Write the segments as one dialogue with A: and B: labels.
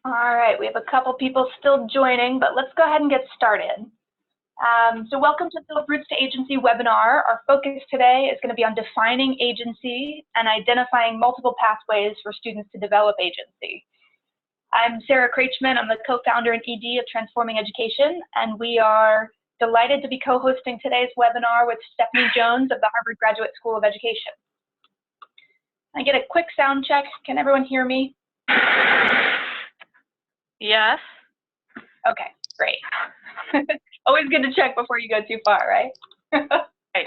A: All right, we have a couple people still joining, but let's go ahead and get started. So welcome to the Roots to Agency webinar. Our focus today is going to be on defining agency and identifying multiple pathways for students to develop agency. I'm Sarah Kreichman. I'm the co-founder and ED of Transforming Education, and we are delighted to be co-hosting today's webinar with Stephanie Jones of the Harvard Graduate School of Education. Can I get a quick sound check? Can everyone hear me?
B: Yes.
A: Okay, great. Always good to check before you go too far, right?
B: Right.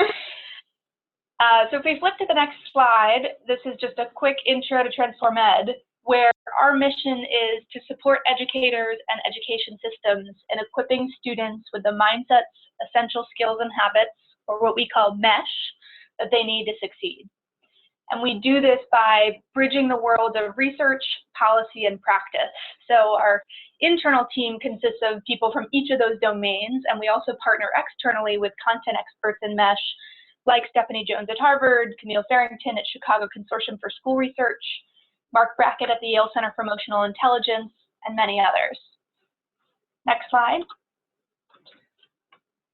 A: So if we flip to the next slide, this is just a quick intro to Transform Ed, where our mission is to support educators and education systems in equipping students with the mindsets, essential skills, and habits, or what we call MESH, that they need to succeed. And we do this by bridging the worlds of research, policy, and practice. So our internal team consists of people from each of those domains, and we also partner externally with content experts in MESH, like Stephanie Jones at Harvard, Camille Farrington at Chicago Consortium for School Research, Mark Brackett at the Yale Center for Emotional Intelligence, and many others. Next slide.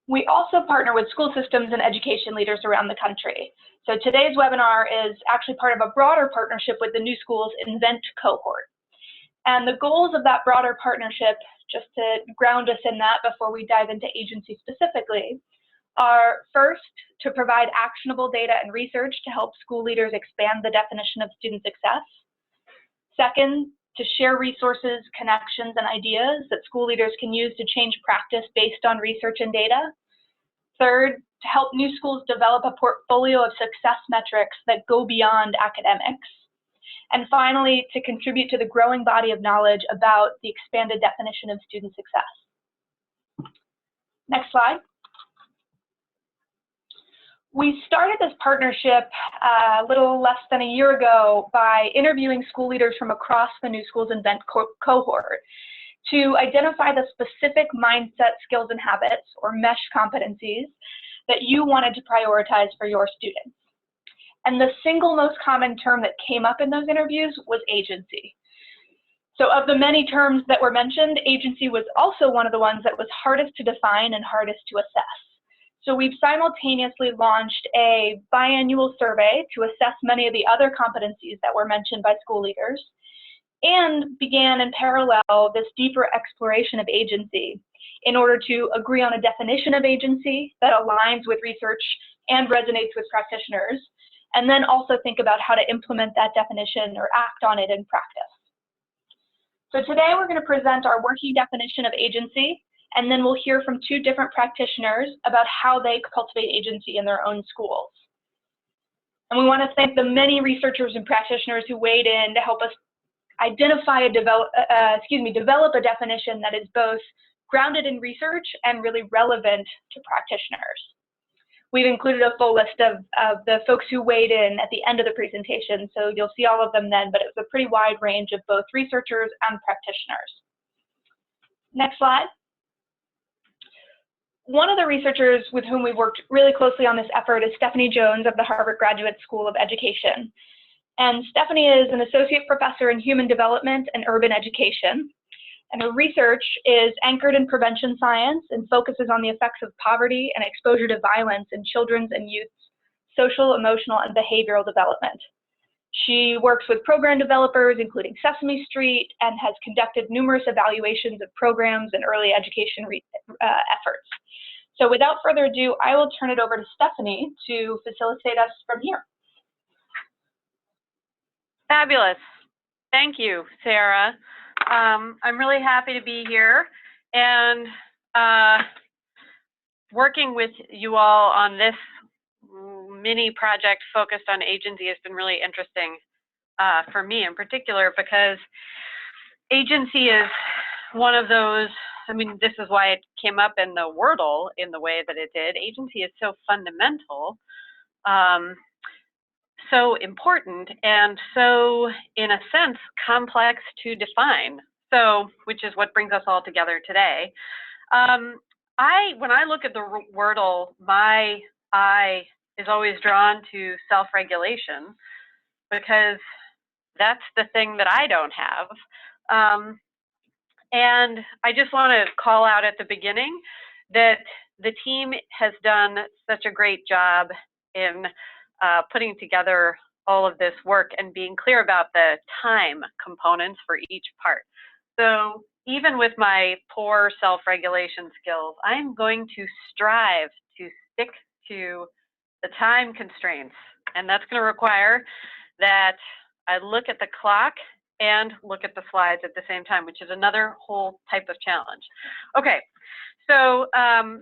A: We also partner with school systems and education leaders around the country. So today's webinar is actually part of a broader partnership with the New Schools Invent cohort. And the goals of that broader partnership, just to ground us in that before we dive into agency specifically, are first, to provide actionable data and research to help school leaders expand the definition of student success. Second, to share resources, connections, and ideas that school leaders can use to change practice based on research and data. Third, to help new schools develop a portfolio of success metrics that go beyond academics. And finally, to contribute to the growing body of knowledge about the expanded definition of student success. Next slide. We started this partnership a little less than a year ago by interviewing school leaders from across the New Schools Invent cohort to identify the specific mindset, skills, and habits, or MESH competencies, that you wanted to prioritize for your students. And the single most common term that came up in those interviews was agency. So of the many terms that were mentioned, agency was also one of the ones that was hardest to define and hardest to assess. So we've simultaneously launched a biannual survey to assess many of the other competencies that were mentioned by school leaders, and began in parallel this deeper exploration of agency in order to agree on a definition of agency that aligns with research and resonates with practitioners, and then also think about how to implement that definition or act on it in practice. So today we're going to present our working definition of agency, and then we'll hear from two different practitioners about how they cultivate agency in their own schools. And we want to thank the many researchers and practitioners who weighed in to help us identify develop a definition that is both grounded in research and really relevant to practitioners. We've included a full list of the folks who weighed in at the end of the presentation, so you'll see all of them then, but it was a pretty wide range of both researchers and practitioners. Next slide. One of the researchers with whom we've worked really closely on this effort is Stephanie Jones of the Harvard Graduate School of Education. And Stephanie is an associate professor in human development and urban education. And her research is anchored in prevention science and focuses on the effects of poverty and exposure to violence in children's and youth's social, emotional, and behavioral development. She works with program developers, including Sesame Street, and has conducted numerous evaluations of programs and early education efforts. So without further ado, I will turn it over to Stephanie to facilitate us from here.
B: Fabulous. Thank you, Sarah. I'm really happy to be here and working with you all on this mini project focused on agency has been really interesting for me in particular, because agency is one of those, I mean, this is why it came up in the Wordle in the way that it did. Agency is so fundamental, so important, and so, in a sense, complex to define. So, which is what brings us all together today. When I look at the Wordle, my eye is always drawn to self-regulation, because that's the thing that I don't have. And I just want to call out at the beginning that the team has done such a great job in putting together all of this work and being clear about the time components for each part. So even with my poor self-regulation skills, I'm going to strive to stick to the time constraints. And that's going to require that I look at the clock and look at the slides at the same time, which is another whole type of challenge. Okay, so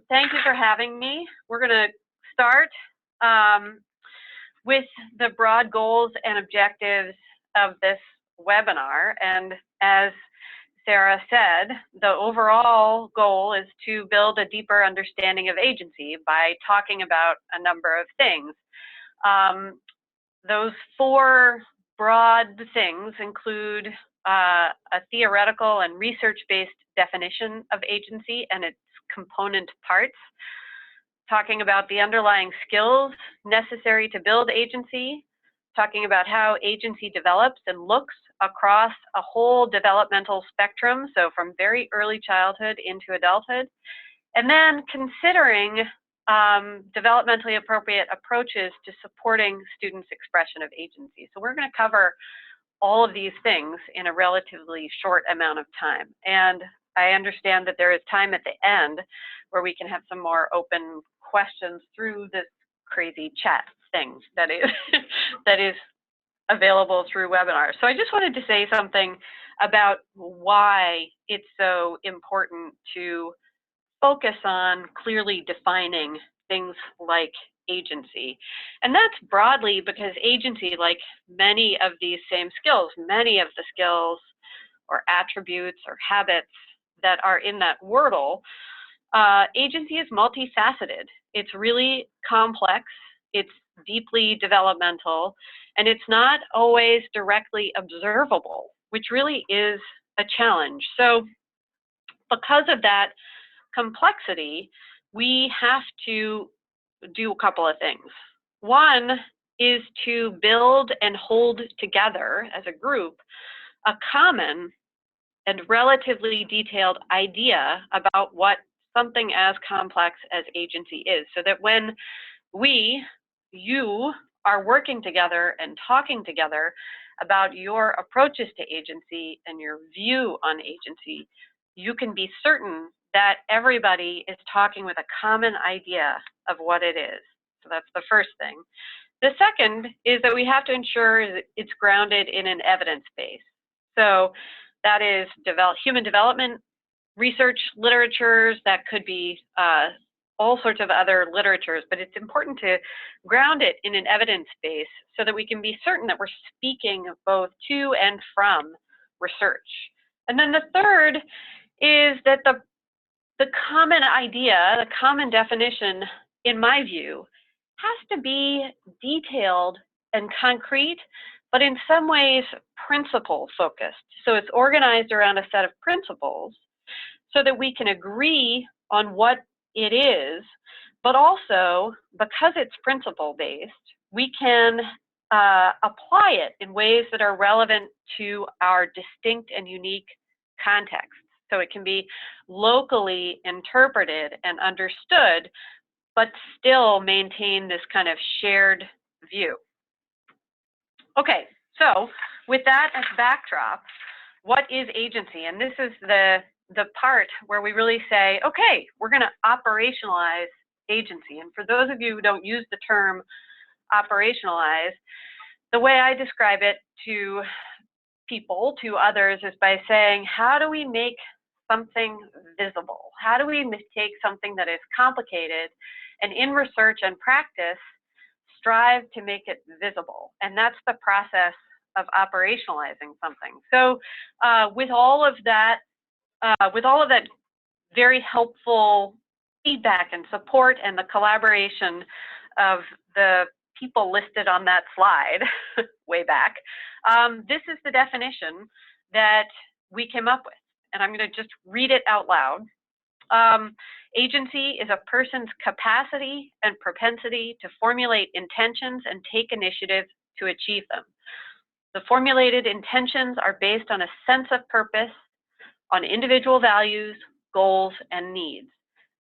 B: thank you for having me. We're going to start with the broad goals and objectives of this webinar. And as Sarah said, the overall goal is to build a deeper understanding of agency by talking about a number of things. Those four broad things include a theoretical and research-based definition of agency and its component parts, talking about the underlying skills necessary to build agency, talking about how agency develops and looks across a whole developmental spectrum, so from very early childhood into adulthood, and then considering developmentally appropriate approaches to supporting students' expression of agency. So we're going to cover all of these things in a relatively short amount of time. And I understand that there is time at the end where we can have some more open questions through this crazy chat thing that is that is available through webinars. So I just wanted to say something about why it's so important to focus on clearly defining things like agency. And that's broadly because agency, like many of these same skills, many of the skills or attributes or habits that are in that wordle, agency is multifaceted. It's really complex, it's deeply developmental, and it's not always directly observable, which really is a challenge. So because of that complexity, we have to do a couple of things. One is to build and hold together as a group a common and relatively detailed idea about what something as complex as agency is, so that when you are working together and talking together about your approaches to agency and your view on agency, you can be certain that everybody is talking with a common idea of what it is. So that's the first thing. The second is that we have to ensure it's grounded in an evidence base. So that is human development research literatures, that could be all sorts of other literatures, but it's important to ground it in an evidence base so that we can be certain that we're speaking both to and from research. And then the third is that the common idea, the common definition, in my view, has to be detailed and concrete, but in some ways principle focused. So it's organized around a set of principles so that we can agree on what it is, but also because it's principle based, we can apply it in ways that are relevant to our distinct and unique contexts. So it can be locally interpreted and understood, but still maintain this kind of shared view. Okay, so with that as backdrop, what is agency? And this is the part where we really say, okay, we're going to operationalize agency. And for those of you who don't use the term operationalize, the way I describe it to people, to others, is by saying, how do we make something visible? How do we take something that is complicated and in research and practice strive to make it visible? And that's the process of operationalizing something. So with all of that very helpful feedback and support and the collaboration of the people listed on that slide way back, this is the definition that we came up with. And I'm going to just read it out loud. Agency is a person's capacity and propensity to formulate intentions and take initiative to achieve them. The formulated intentions are based on a sense of purpose, on individual values, goals, and needs.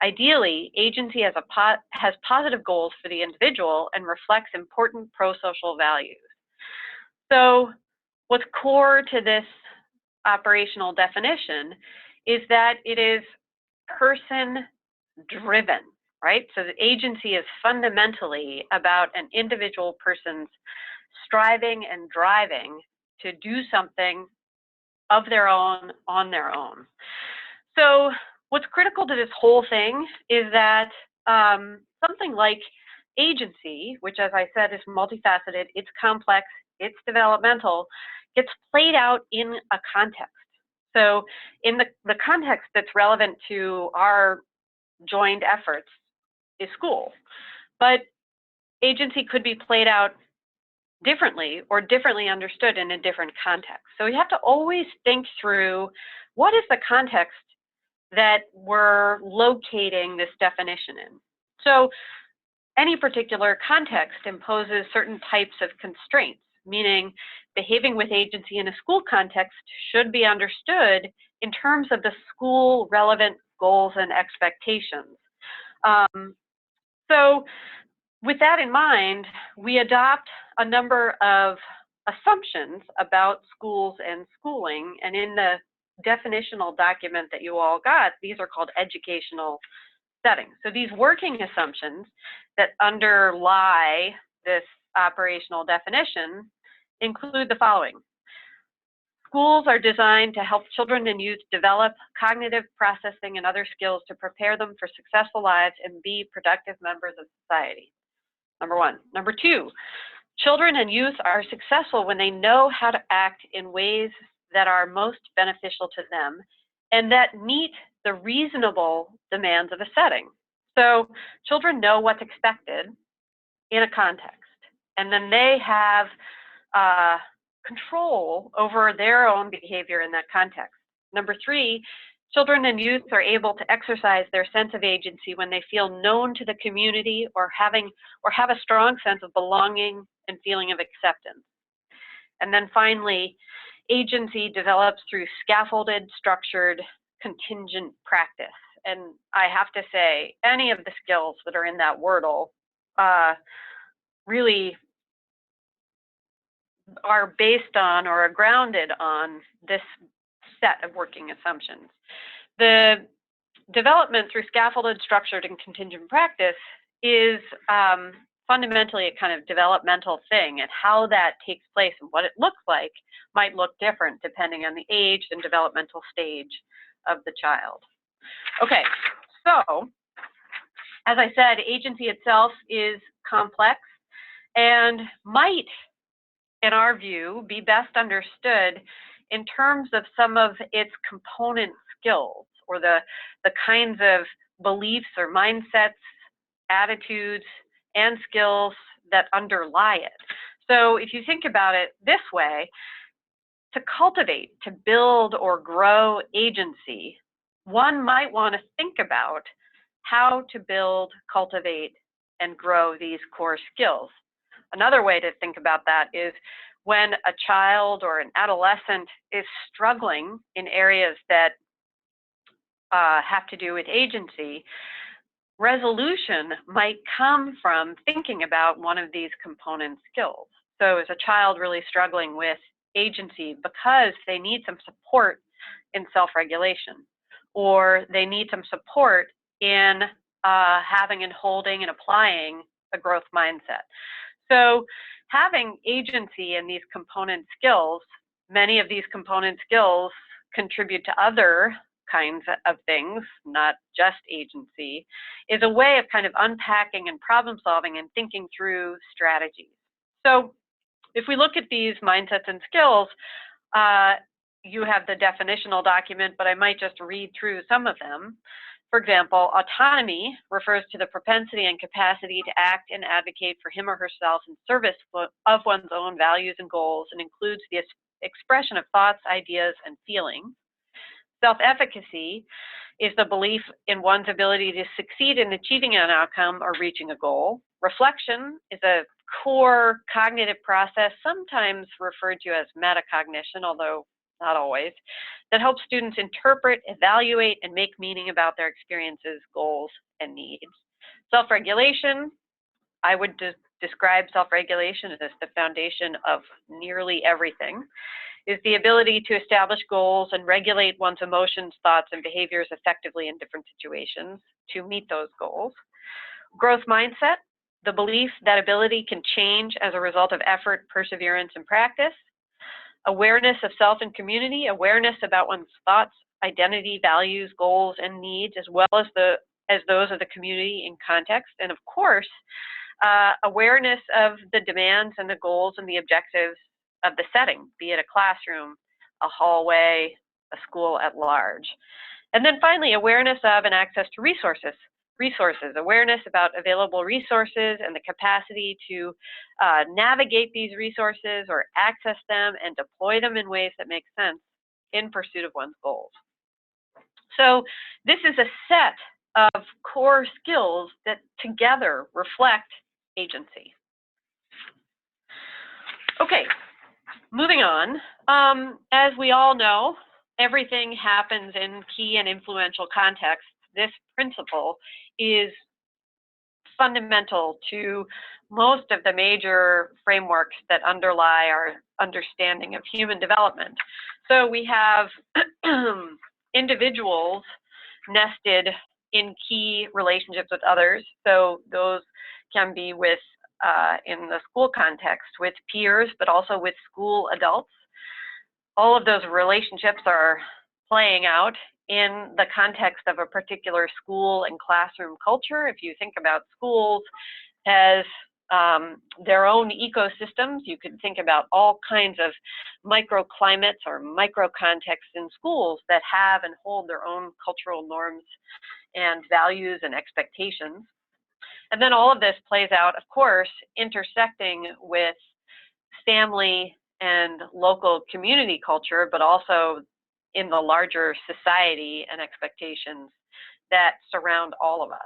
B: Ideally, agency has positive goals for the individual and reflects important pro-social values. So what's core to this operational definition is that it is person-driven, right? So the agency is fundamentally about an individual person's striving and driving to do something of their own, on their own. So what's critical to this whole thing is that something like agency, which as I said is multifaceted, it's complex, it's developmental, gets played out in a context. So in the context that's relevant to our joined efforts is school, but agency could be played out differently or differently understood in a different context. So we have to always think through what is the context that we're locating this definition in. So any particular context imposes certain types of constraints, meaning behaving with agency in a school context should be understood in terms of the school relevant goals and expectations. So with that in mind, we adopt a number of assumptions about schools and schooling, and in the definitional document that you all got, these are called educational settings. So these working assumptions that underlie this operational definition include the following. Schools are designed to help children and youth develop cognitive processing and other skills to prepare them for successful lives and be productive members of society. Number one. Number two, children and youth are successful when they know how to act in ways that are most beneficial to them and that meet the reasonable demands of a setting. So children know what's expected in a context, and then they have control over their own behavior in that context. Number three, children and youth are able to exercise their sense of agency when they feel known to the community or have a strong sense of belonging and feeling of acceptance. And then finally, agency develops through scaffolded, structured, contingent practice. And I have to say, any of the skills that are in that wordle really are based on or are grounded on this set of working assumptions. The development through scaffolded, structured, and contingent practice is fundamentally a kind of developmental thing, and how that takes place and what it looks like might look different depending on the age and developmental stage of the child. Okay, so as I said, agency itself is complex and might, in our view, be best understood in terms of some of its component skills, or the kinds of beliefs or mindsets, attitudes, and skills that underlie it. So if you think about it this way, to cultivate, to build or grow agency, one might want to think about how to build, cultivate, and grow these core skills. Another way to think about that is when a child or an adolescent is struggling in areas that have to do with agency, resolution might come from thinking about one of these component skills. So is a child really struggling with agency because they need some support in self-regulation, or they need some support in having and holding and applying a growth mindset. So having agency in these component skills, many of these component skills contribute to other kinds of things, not just agency, is a way of kind of unpacking and problem solving and thinking through strategies. So if we look at these mindsets and skills, you have the definitional document, but I might just read through some of them. For example, autonomy refers to the propensity and capacity to act and advocate for him or herself in service of one's own values and goals, and includes the expression of thoughts, ideas, and feelings. Self-efficacy is the belief in one's ability to succeed in achieving an outcome or reaching a goal. Reflection is a core cognitive process, sometimes referred to as metacognition, although not always, that helps students interpret, evaluate, and make meaning about their experiences, goals, and needs. Self-regulation, I would describe self-regulation as the foundation of nearly everything, is the ability to establish goals and regulate one's emotions, thoughts, and behaviors effectively in different situations to meet those goals. Growth mindset, the belief that ability can change as a result of effort, perseverance, and practice. Awareness of self and community, awareness about one's thoughts, identity, values, goals, and needs, as well as those of the community in context. And of course, awareness of the demands and the goals and the objectives of the setting, be it a classroom, a hallway, a school at large. And then finally, awareness of and access to resources, awareness about available resources and the capacity to navigate these resources or access them and deploy them in ways that make sense in pursuit of one's goals. So this is a set of core skills that together reflect agency. Okay, moving on. As we all know, everything happens in key and influential contexts. This principle is fundamental to most of the major frameworks that underlie our understanding of human development. So we have individuals nested in key relationships with others. So those can be with, in the school context, with peers, but also with school adults. All of those relationships are playing out in the context of a particular school and classroom culture. If you think about schools as their own ecosystems, you could think about all kinds of microclimates or microcontexts in schools that have and hold their own cultural norms and values and expectations. And then all of this plays out, of course, intersecting with family and local community culture, but also in the larger society and expectations that surround all of us.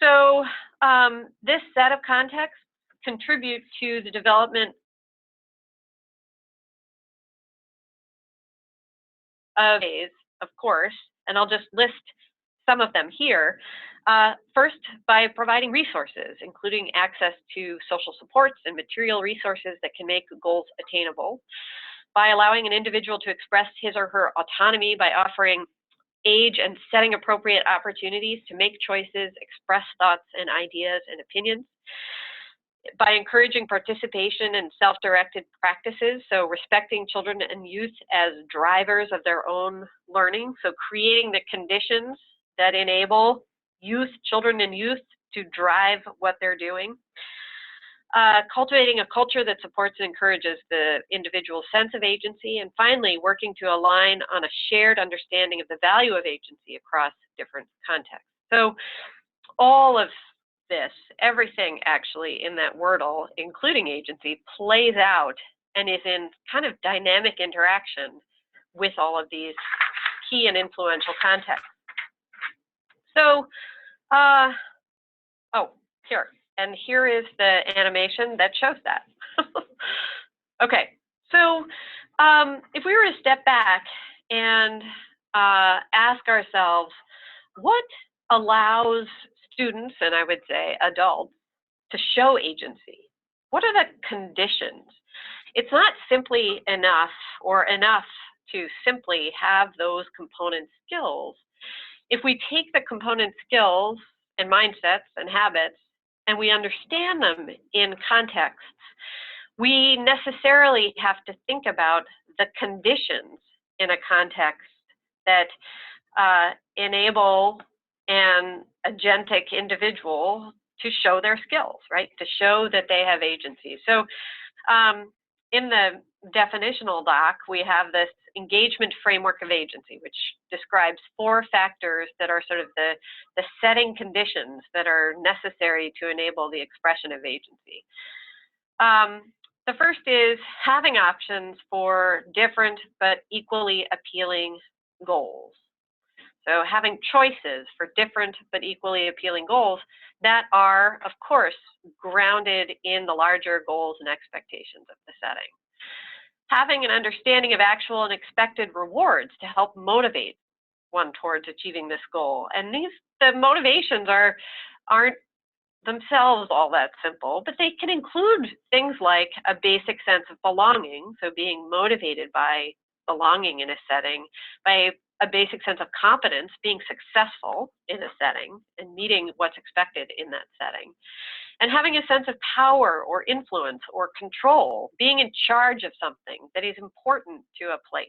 B: So this set of contexts contribute to the development of ways, of course, and I'll just list some of them here. First, by providing resources, including access to social supports and material resources that can make goals attainable. By allowing an individual to express his or her autonomy by offering age and setting appropriate opportunities to make choices, express thoughts and ideas and opinions. By encouraging participation in self-directed practices, so respecting children and youth as drivers of their own learning, so creating the conditions that enable children and youth to drive what they're doing. Cultivating a culture that supports and encourages the individual's sense of agency, and finally, working to align on a shared understanding of the value of agency across different contexts. So all of this, everything actually in that wordle, including agency, plays out and is in kind of dynamic interaction with all of these key and influential contexts. So, here. And here is the animation that shows that. Okay, so if we were to step back and ask ourselves, what allows students, and I would say adults, to show agency? What are the conditions? It's not simply enough to simply have those component skills. If we take the component skills and mindsets and habits and we understand them in contexts, we necessarily have to think about the conditions in a context that enable an agentic individual to show their skills, right? To show that they have agency. So in the definitional doc, we have this engagement framework of agency, which describes 4 factors that are sort of the setting conditions that are necessary to enable the expression of agency. The first is having options for different but equally appealing goals. So having choices for different but equally appealing goals that are, of course, grounded in the larger goals and expectations of the setting. having an understanding of actual and expected rewards to help motivate one towards achieving this goal. And the motivations aren't themselves all that simple, but they can include things like a basic sense of belonging, so being motivated by belonging in a setting, by a basic sense of competence, being successful in a setting and meeting what's expected in that setting, and having a sense of power or influence or control, being in charge of something that is important to a place.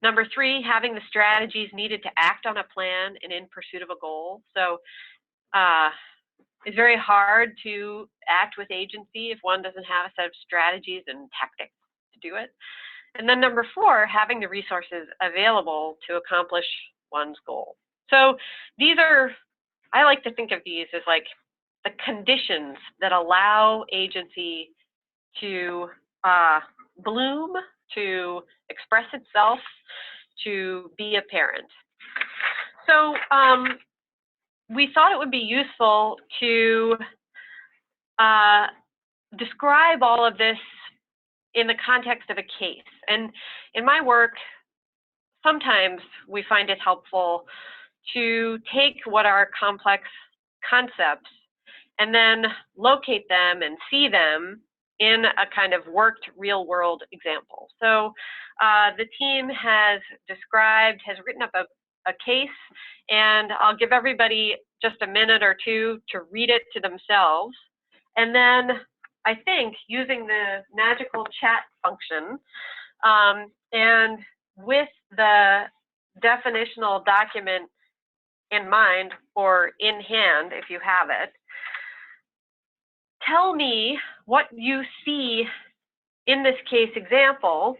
B: Number 3, having the strategies needed to act on a plan and in pursuit of a goal. So it's very hard to act with agency if one doesn't have a set of strategies and tactics to do it. And then number 4, having the resources available to accomplish one's goal. So these are, I like to think of these as like the conditions that allow agency to bloom, to express itself, to be apparent. So we thought it would be useful to describe all of this in the context of a case. And in my work, sometimes we find it helpful to take what are complex concepts and then locate them and see them in a kind of worked real-world example. So the team has written up a case, and I'll give everybody just a minute or two to read it to themselves. And then I think using the magical chat function and with the definitional document in mind or in hand, if you have it, tell me what you see in this case example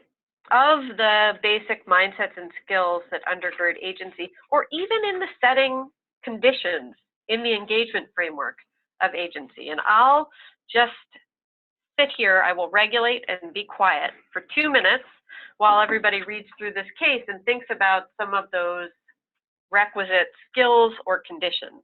B: of the basic mindsets and skills that undergird agency, or even in the setting conditions in the engagement framework of agency. And I'll just sit here, I will regulate and be quiet for 2 minutes while everybody reads through this case and thinks about some of those requisite skills or conditions.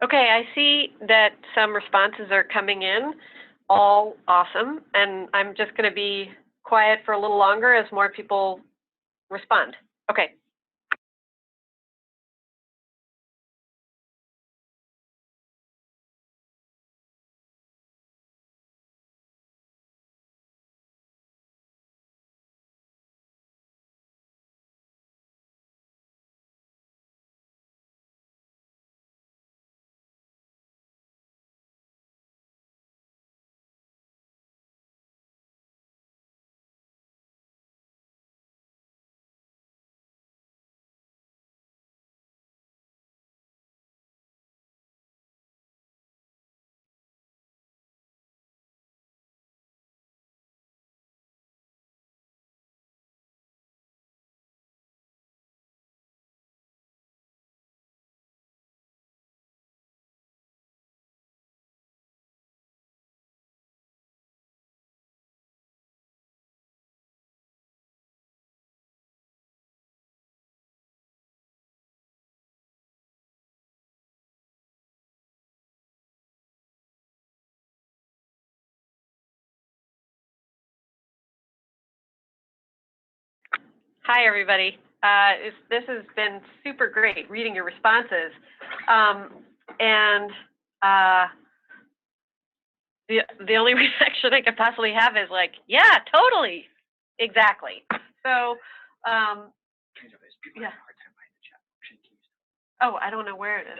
B: Okay, I see that some responses are coming in, all awesome, and I'm just going to be quiet for a little longer as more people respond. Okay. Hi, everybody. This has been super great reading your responses. The only reaction I could possibly have is like, yeah, totally, exactly. So, yeah. Oh, I don't know where it is.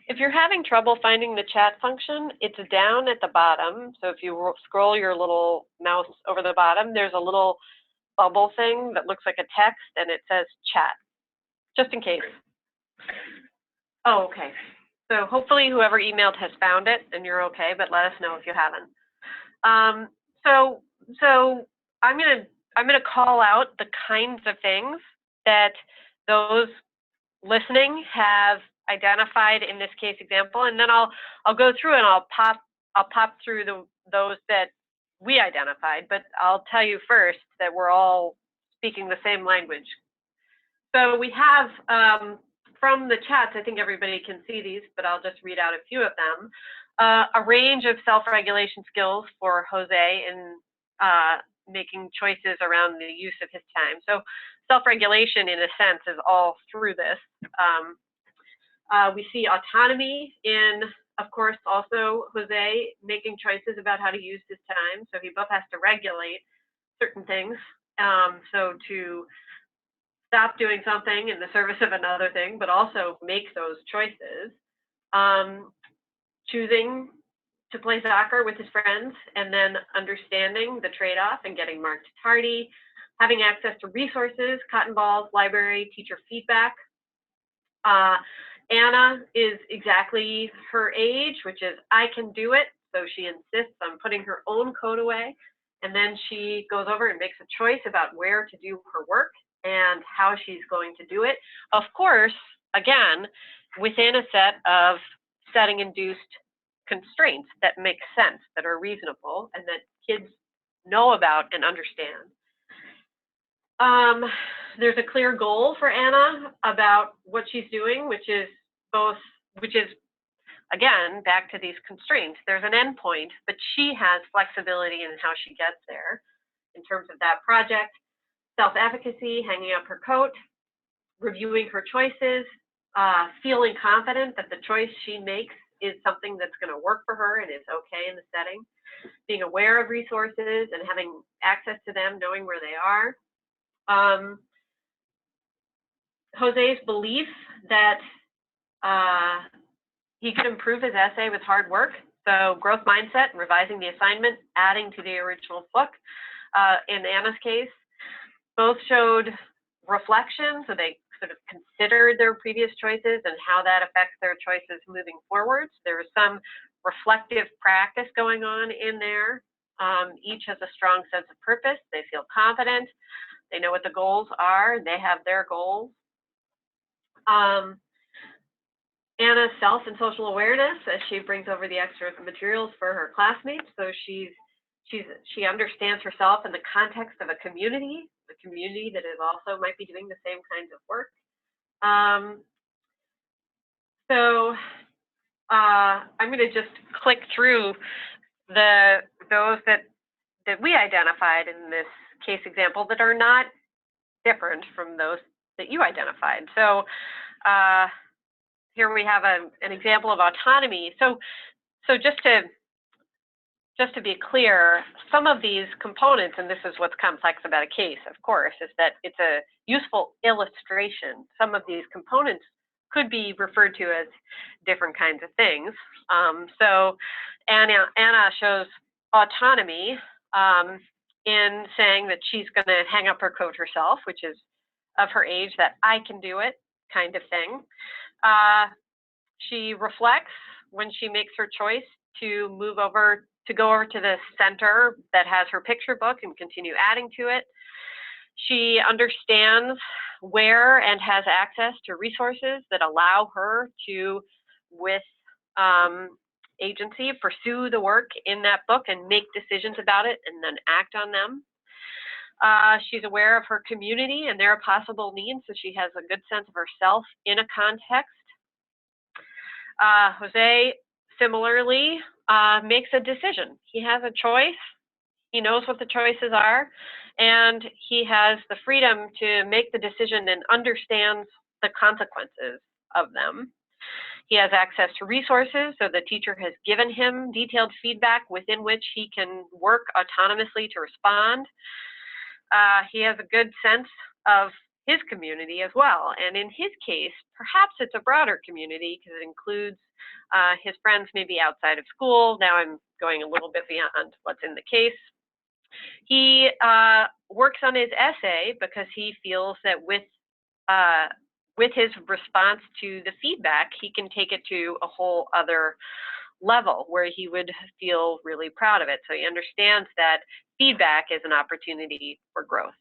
B: If you're having trouble finding the chat function, it's down at the bottom. So if you scroll your little mouse over the bottom, there's a little bubble thing that looks like a text and it says chat, just in case. Oh, okay. So hopefully whoever emailed has found it and you're okay, but let us know if you haven't. So I'm gonna call out the kinds of things that those listening have identified in this case example, and then I'll go through and I'll pop through those that we identified, but I'll tell you first that we're all speaking the same language. So we have from the chats, I think everybody can see these, but I'll just read out a few of them. A range of self-regulation skills for Jose in making choices around the use of his time. So self-regulation, in a sense, is all through this. We see autonomy in, of course, also Jose making choices about how to use his time. So he both has to regulate certain things. So to stop doing something in the service of another thing, but also make those choices. Choosing to play soccer with his friends and then understanding the trade-off and getting marked tardy, having access to resources, cotton balls, library, teacher feedback. Anna is exactly her age, which is I can do it. So she insists on putting her own coat away. And then she goes over and makes a choice about where to do her work and how she's going to do it. Of course, again, within a set of setting-induced constraints that make sense, that are reasonable, and that kids know about and understand. There's a clear goal for Anna about what she's doing, which is again, back to these constraints. There's an endpoint, but she has flexibility in how she gets there in terms of that project. Self-efficacy, hanging up her coat, reviewing her choices, feeling confident that the choice she makes is something that's going to work for her and is okay in the setting, being aware of resources and having access to them, knowing where they are. Jose's belief that he could improve his essay with hard work. So growth mindset, revising the assignment, adding to the original book. In Anna's case, both showed reflection, so they sort of considered their previous choices and how that affects their choices moving forwards. There was some reflective practice going on in there. Each has a strong sense of purpose. They feel confident. They know what the goals are. They have their goals. Anna's self and social awareness as she brings over the extra materials for her classmates. So she understands herself in the context of a community that is also might be doing the same kinds of work. I'm going to just click through those that we identified in this case example that are not different from those that you identified. So here we have an example of autonomy. So just to be clear, some of these components, and this is what's complex about a case, of course, is that it's a useful illustration. Some of these components could be referred to as different kinds of things. So Anna shows autonomy in saying that she's going to hang up her coat herself, which is of her age, that I can do it kind of thing. She reflects when she makes her choice to go over to the center that has her picture book and continue adding to it. She understands where and has access to resources that allow her to, with agency, pursue the work in that book and make decisions about it and then act on them. She's aware of her community and their possible needs, so she has a good sense of herself in a context. Jose similarly makes a decision. He has a choice. He knows what the choices are, and he has the freedom to make the decision and understands the consequences of them. He has access to resources, so the teacher has given him detailed feedback within which he can work autonomously to respond. He has a good sense of his community as well, and in his case, perhaps it's a broader community because it includes his friends maybe outside of school. Now I'm going a little bit beyond what's in the case. He works on his essay because he feels that with his response to the feedback, he can take it to a whole other level where he would feel really proud of it. So he understands that feedback is an opportunity for growth.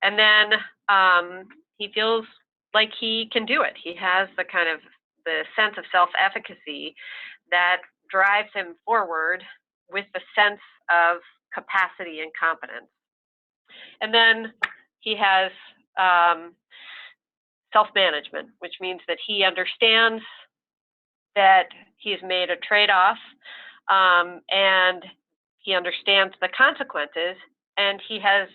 B: And then he feels like he can do it. He has the sense of self-efficacy that drives him forward with the sense of capacity and competence. And then he has self-management, which means that he understands that he's made a trade-off and he understands the consequences, and he has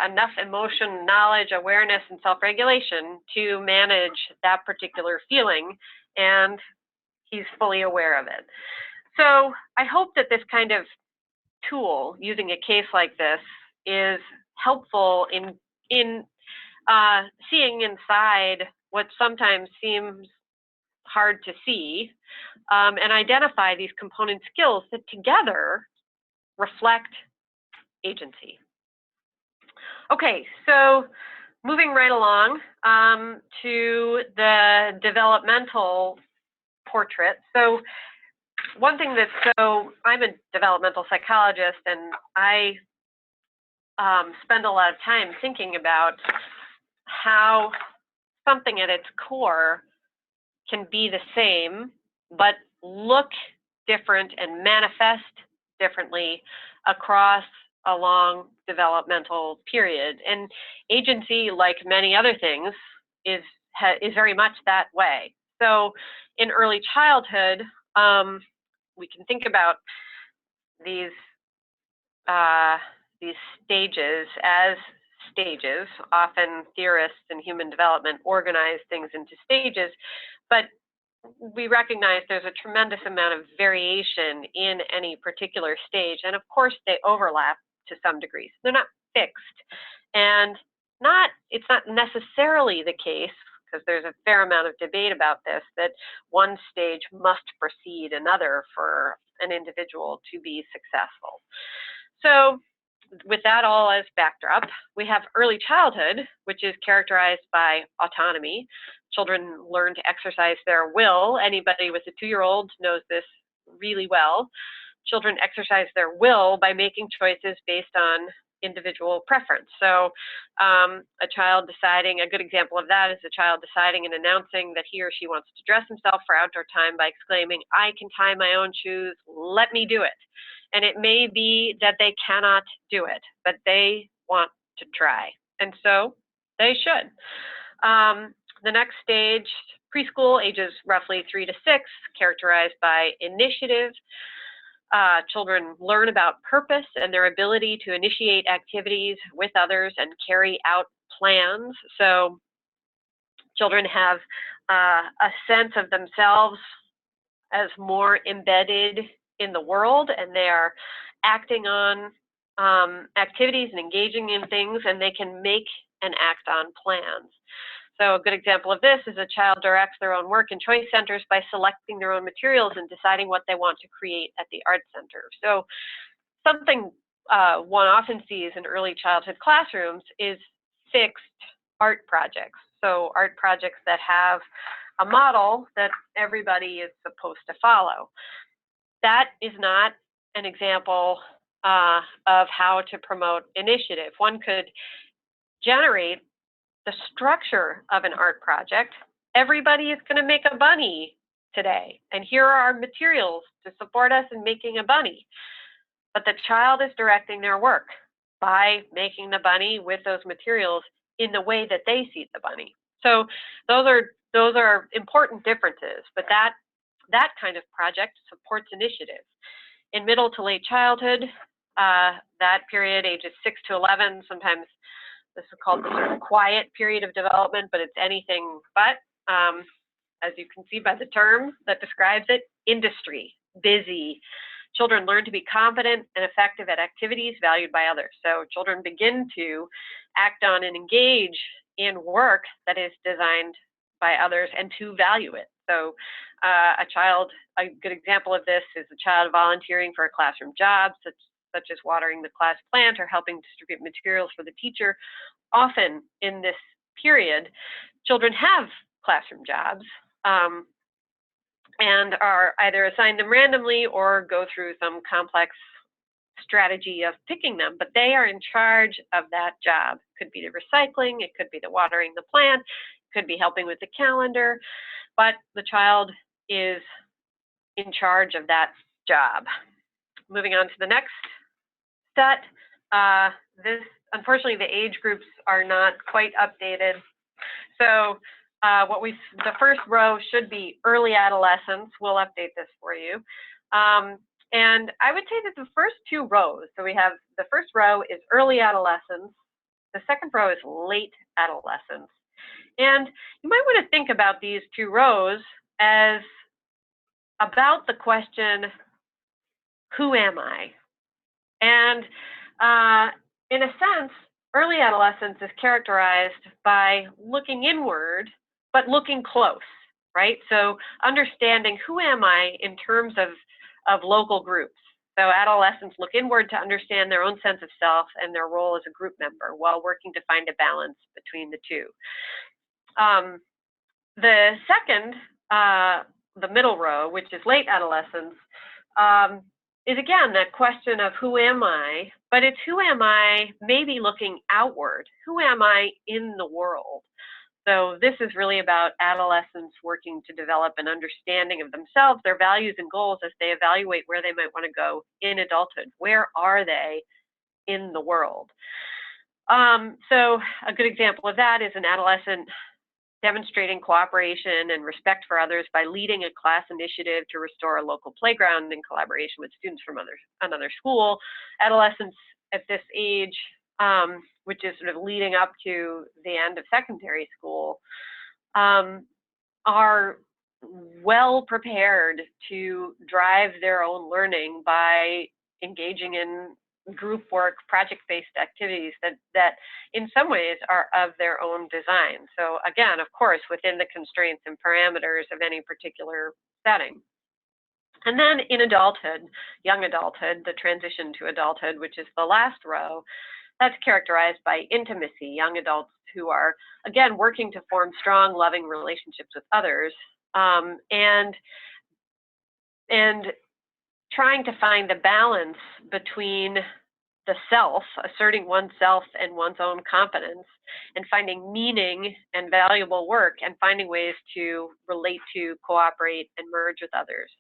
B: enough emotion, knowledge, awareness, and self-regulation to manage that particular feeling, and he's fully aware of it. So I hope that this kind of tool, using a case like this, is helpful in seeing inside what sometimes seems hard to see, and identify these component skills that together reflect agency. Okay, so moving right along to the developmental portrait. So one thing so I'm a developmental psychologist, and I spend a lot of time thinking about how something at its core can be the same, but look different and manifest differently across a long developmental period. And agency, like many other things, is very much that way. So in early childhood, we can think about these stages as stages. Often theorists in human development organize things into stages, but we recognize there's a tremendous amount of variation in any particular stage, and of course they overlap to some degree. They're not fixed, and it's not necessarily the case, because there's a fair amount of debate about this, that one stage must precede another for an individual to be successful. So with that all as backdrop, we have early childhood, which is characterized by autonomy. Children learn to exercise their will. Anybody with a 2-year-old knows this really well. Children exercise their will by making choices based on individual preference. So a child deciding, a good example of that is a child deciding and announcing that he or she wants to dress himself for outdoor time by exclaiming, "I can tie my own shoes, let me do it." And it may be that they cannot do it, but they want to try. And so they should. The next stage preschool, ages roughly 3 to 6, characterized by initiative. Children learn about purpose and their ability to initiate activities with others and carry out plans. So children have a sense of themselves as more embedded in the world, and they are acting on activities and engaging in things, and they can make and act on plans. So a good example of this is a child directs their own work in choice centers by selecting their own materials and deciding what they want to create at the art center. So something one often sees in early childhood classrooms is fixed art projects. So art projects that have a model that everybody is supposed to follow. That is not an example of how to promote initiative. One could generate the structure of an art project. Everybody is going to make a bunny today, and here are our materials to support us in making a bunny. But the child is directing their work by making the bunny with those materials in the way that they see the bunny. So those are important differences, but that kind of project supports initiative. In middle to late childhood, that period, ages 6 to 11, sometimes this is called the sort of quiet period of development, but it's anything but, as you can see by the term that describes it, industry, busy. Children learn to be competent and effective at activities valued by others. So children begin to act on and engage in work that is designed by others and to value it. So a good example of this is a child volunteering for a classroom job, such as watering the class plant or helping distribute materials for the teacher. Often in this period, children have classroom jobs and are either assigned them randomly or go through some complex strategy of picking them, but they are in charge of that job. It could be the recycling, it could be the watering the plant, it could be helping with the calendar, but the child is in charge of that job. Moving on to the next set. Unfortunately, the age groups are not quite updated. So the first row should be early adolescence. We'll update this for you. And I would say that the first two rows, so we have the first row is early adolescence. The second row is late adolescence. And you might want to think about these two rows as about the question, who am I? And in a sense, early adolescence is characterized by looking inward, but looking close, right? So understanding who am I in terms of local groups. So adolescents look inward to understand their own sense of self and their role as a group member while working to find a balance between the two. The second, the middle row, which is late adolescence, is again that question of who am I, but it's who am I maybe looking outward. Who am I in the world? So this is really about adolescents working to develop an understanding of themselves, their values and goals as they evaluate where they might want to go in adulthood. Where are they in the world? So a good example of that is an adolescent demonstrating cooperation and respect for others by leading a class initiative to restore a local playground in collaboration with students from another school. Adolescents at this age, which is sort of leading up to the end of secondary school, are well prepared to drive their own learning by engaging in group work, project-based activities that in some ways are of their own design. So again, of course, within the constraints and parameters of any particular setting. And then in adulthood, young adulthood, the transition to adulthood, which is the last row, that's characterized by intimacy, young adults who are, again, working to form strong, loving relationships with others, and trying to find a balance between the self, asserting oneself and one's own competence, and finding meaning and valuable work, and finding ways to relate to, cooperate, and merge with others.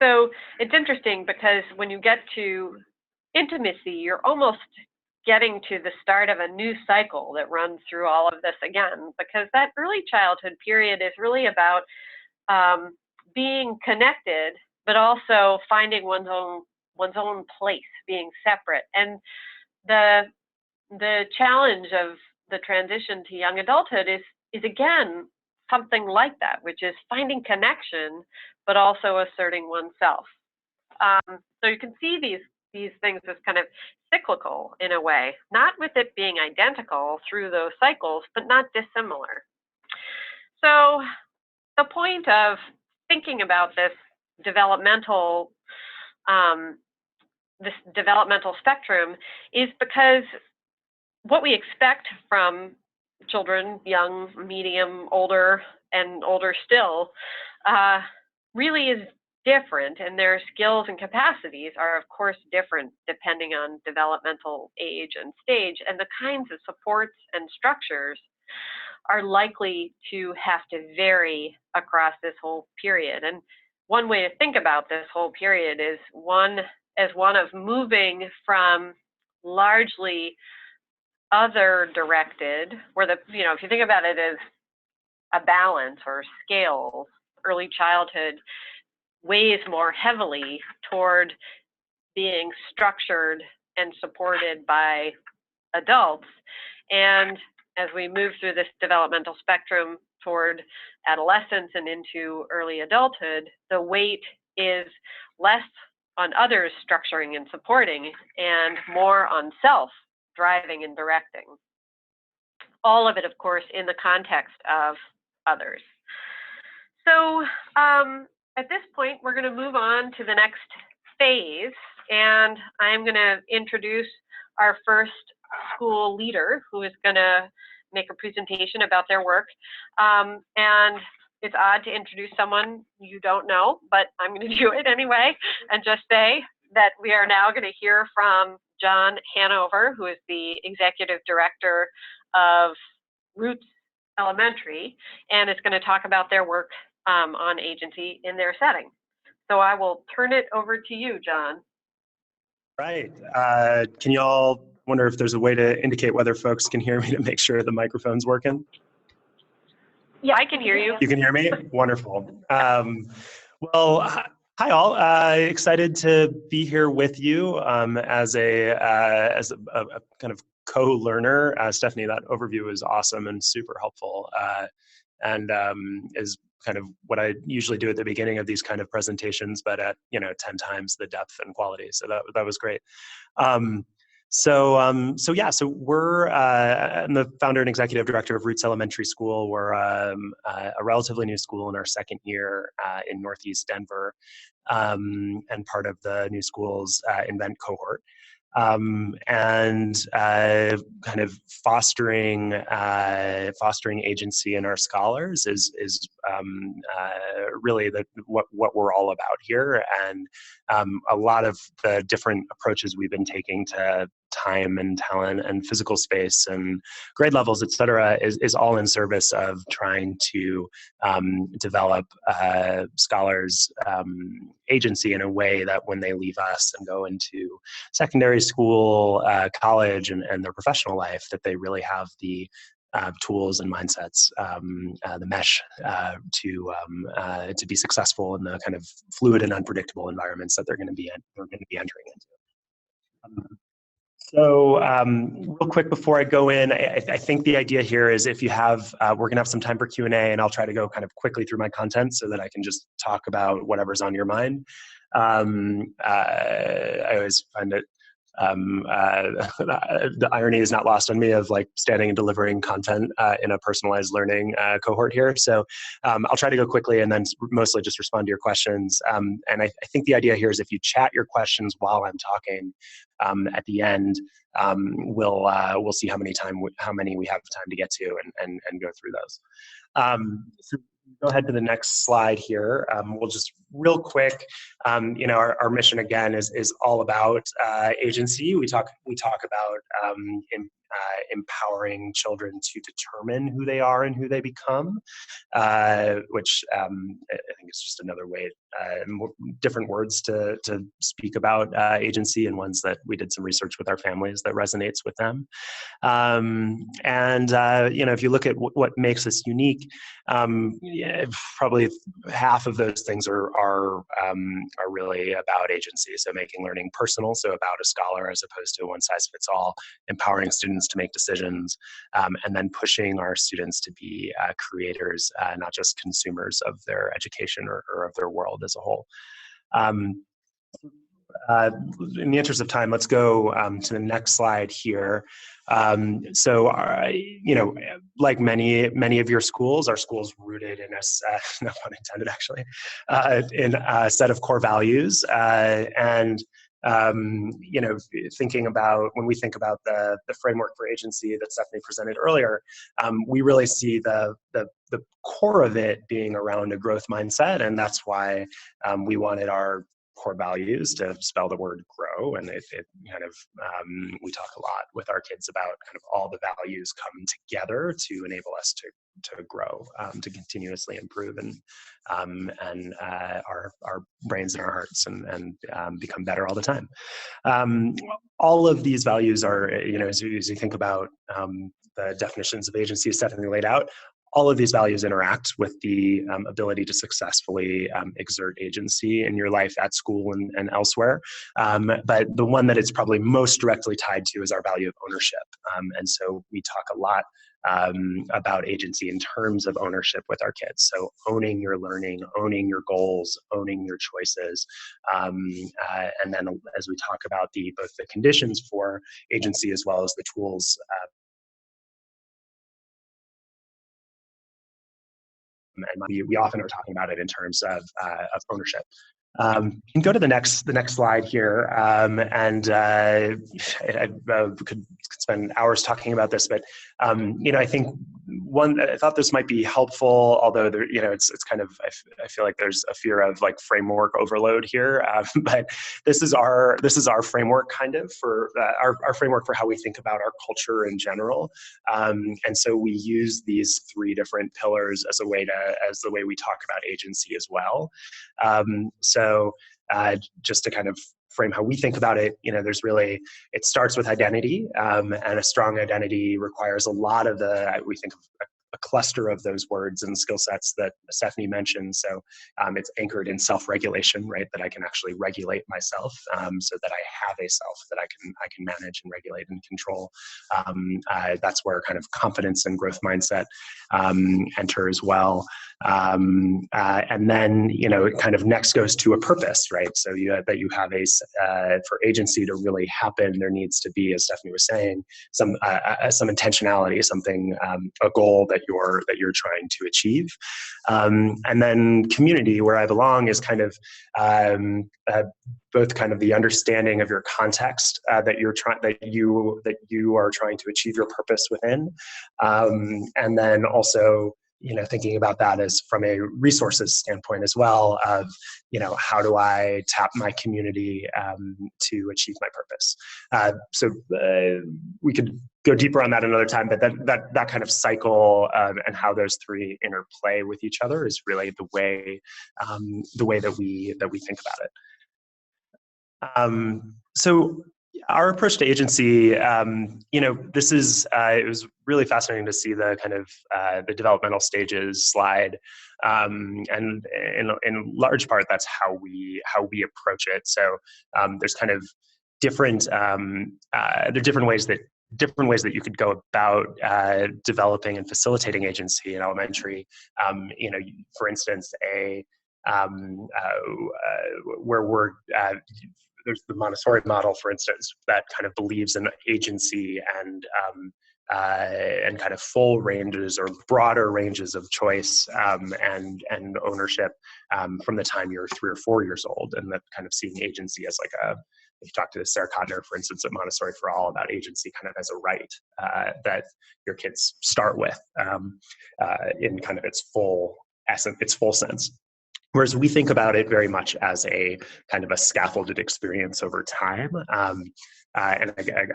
B: So it's interesting because when you get to intimacy, you're almost getting to the start of a new cycle that runs through all of this again, because that early childhood period is really about being connected, but also finding one's own place, being separate. And the challenge of the transition to young adulthood is again something like that, which is finding connection, but also asserting oneself. So you can see these things as kind of cyclical in a way, not with it being identical through those cycles, but not dissimilar. So the point of thinking about this developmental spectrum is because what we expect from children, young, medium, older, and older still, really is different, and their skills and capacities are of course different depending on developmental age and stage, and the kinds of supports and structures are likely to have to vary across this whole period. And one way to think about this whole period is one of moving from largely other directed, where if you think about it as a balance or scales, early childhood weighs more heavily toward being structured and supported by adults. And as we move through this developmental spectrum toward adolescence and into early adulthood, the weight is less on others structuring and supporting and more on self driving and directing. All of it, of course, in the context of others. So at this point, we're going to move on to the next phase, and I'm going to introduce our first school leader who is going to make a presentation about their work. And it's odd to introduce someone you don't know, but I'm going to do it anyway and just say that we are now going to hear from John Hanover, who is the Executive Director of Roots Elementary, and is going to talk about their work on agency in their setting. So I will turn it over to you, John.
C: Right. Can you all wonder if there's a way to indicate whether folks can hear me to make sure the microphone's working?
B: Yeah, I can hear you.
C: You can hear me? Wonderful. Well, hi all. Excited to be here with you as a kind of co-learner. Stephanie, that overview is awesome and super helpful, and is kind of what I usually do at the beginning of these kind of presentations, but at 10 times the depth and quality. So that was great. So we're I'm the founder and executive director of Roots Elementary School. We're a relatively new school in our second year in Northeast Denver, and part of the new school's Invent cohort. And kind of fostering agency in our scholars is really what we're all about here. And a lot of the different approaches we've been taking to time and talent and physical space and grade levels, et cetera, is all in service of trying to develop scholars' agency in a way that when they leave us and go into secondary school, college, and their professional life, that they really have the tools and mindsets, the mesh to be successful in the kind of fluid and unpredictable environments that they're going to be entering into. So real quick before I go in, I think the idea here is if you have, we're going to have some time for Q&A, and I'll try to go kind of quickly through my content so that I can just talk about whatever's on your mind. I always find it, the irony is not lost on me of like standing and delivering content in a personalized learning cohort here. So I'll try to go quickly and then mostly just respond to your questions. And I think the idea here is if you chat your questions while I'm talking, at the end, we'll see how many we have time to get to and go through those. So go ahead to the next slide here. We'll just real quick, our mission again is all about agency. We talk about empowering children to determine who they are and who they become, which I think think it's just another way, different words to speak about agency, and ones that we did some research with our families that resonates with them. If you look at what makes us unique, probably half of those things are really about agency. So making learning personal, so about a scholar as opposed to a one-size-fits-all, empowering students to make decisions, and then pushing our students to be creators, not just consumers of their education or of their world as a whole. In the interest of time, let's go to the next slide here. Like many of your schools, our school's rooted in no pun intended actually, in a set of core values. Thinking about, when we think about the framework for agency that Stephanie presented earlier, we really see the core of it being around a growth mindset, and that's why we wanted our core values to spell the word grow. And we talk a lot with our kids about kind of all the values come together to enable us to grow, to continuously improve and our brains and our hearts and become better all the time. All of these values are, as you think about the definitions of agency Stephanie laid out, all of these values interact with the ability to successfully exert agency in your life at school and elsewhere. But the one that it's probably most directly tied to is our value of ownership. And so we talk a lot about agency in terms of ownership with our kids. So owning your learning, owning your goals, owning your choices. And then as we talk about both the conditions for agency as well as the tools, and we often are talking about it in terms of ownership. You can go to the next slide here, I could spend hours talking about this, but I think I thought this might be helpful, although it's kind of, I feel like there's a fear of like framework overload here, but this is our framework kind of for our framework for how we think about our culture in general, and so we use these three different pillars as the way we talk about agency as well. So just to kind of frame how we think about it, it starts with identity, and a strong identity requires a lot of we think of a cluster of those words and skill sets that Stephanie mentioned. So it's anchored in self-regulation, right? That I can actually regulate myself, so that I have a self that I can manage and regulate and control. That's where kind of confidence and growth mindset enter as well. And then, it kind of next goes to a purpose, right? So you have for agency to really happen, there needs to be, as Stephanie was saying, some intentionality, something, a goal that you're trying to achieve. And then community, where I belong, is kind of both kind of the understanding of your context that you are trying to achieve your purpose within, and then also thinking about that as from a resources standpoint as well, of how do I tap my community to achieve my purpose. So we could go deeper on that another time, but that kind of cycle and how those three interplay with each other is really the way that we think about it. So our approach to agency, this is it was really fascinating to see the kind of the developmental stages slide, and in large part that's how we approach it. So there's kind of different there are different ways that you could go about developing and facilitating agency in elementary. For instance, where there's the Montessori model, for instance, that kind of believes in agency and kind of full ranges or broader ranges of choice and ownership from the time you're 3 or 4 years old, and that kind of seeing agency as like if you talk to Sarah Codner, for instance, at Montessori for All, about agency kind of as a right that your kids start with in kind of its full essence, its full sense. Whereas we think about it very much as a kind of a scaffolded experience over time. I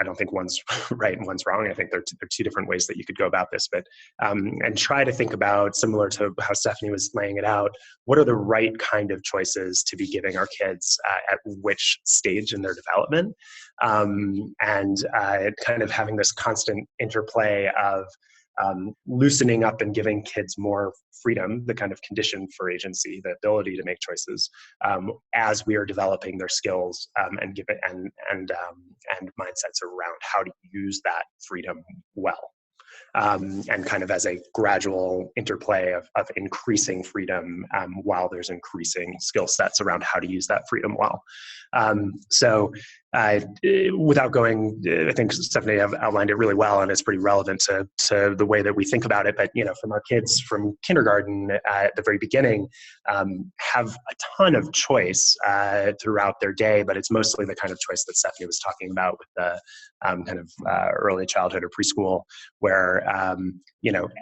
C: don't think one's right and one's wrong. I think there are two different ways that you could go about this, but and try to think about, similar to how Stephanie was laying it out, what are the right kind of choices to be giving our kids at which stage in their development, and kind of having this constant interplay of loosening up and giving kids more freedom, the kind of condition for agency, the ability to make choices, as we are developing their skills, and give it and mindsets around how to use that freedom well. And kind of as a gradual interplay of increasing freedom, while there's increasing skill sets around how to use that freedom well. So without going, I think Stephanie have outlined it really well, and it's pretty relevant to the way that we think about it. But, from our kids from kindergarten at the very beginning, have a ton of choice throughout their day, but it's mostly the kind of choice that Stephanie was talking about with the kind of early childhood or preschool, where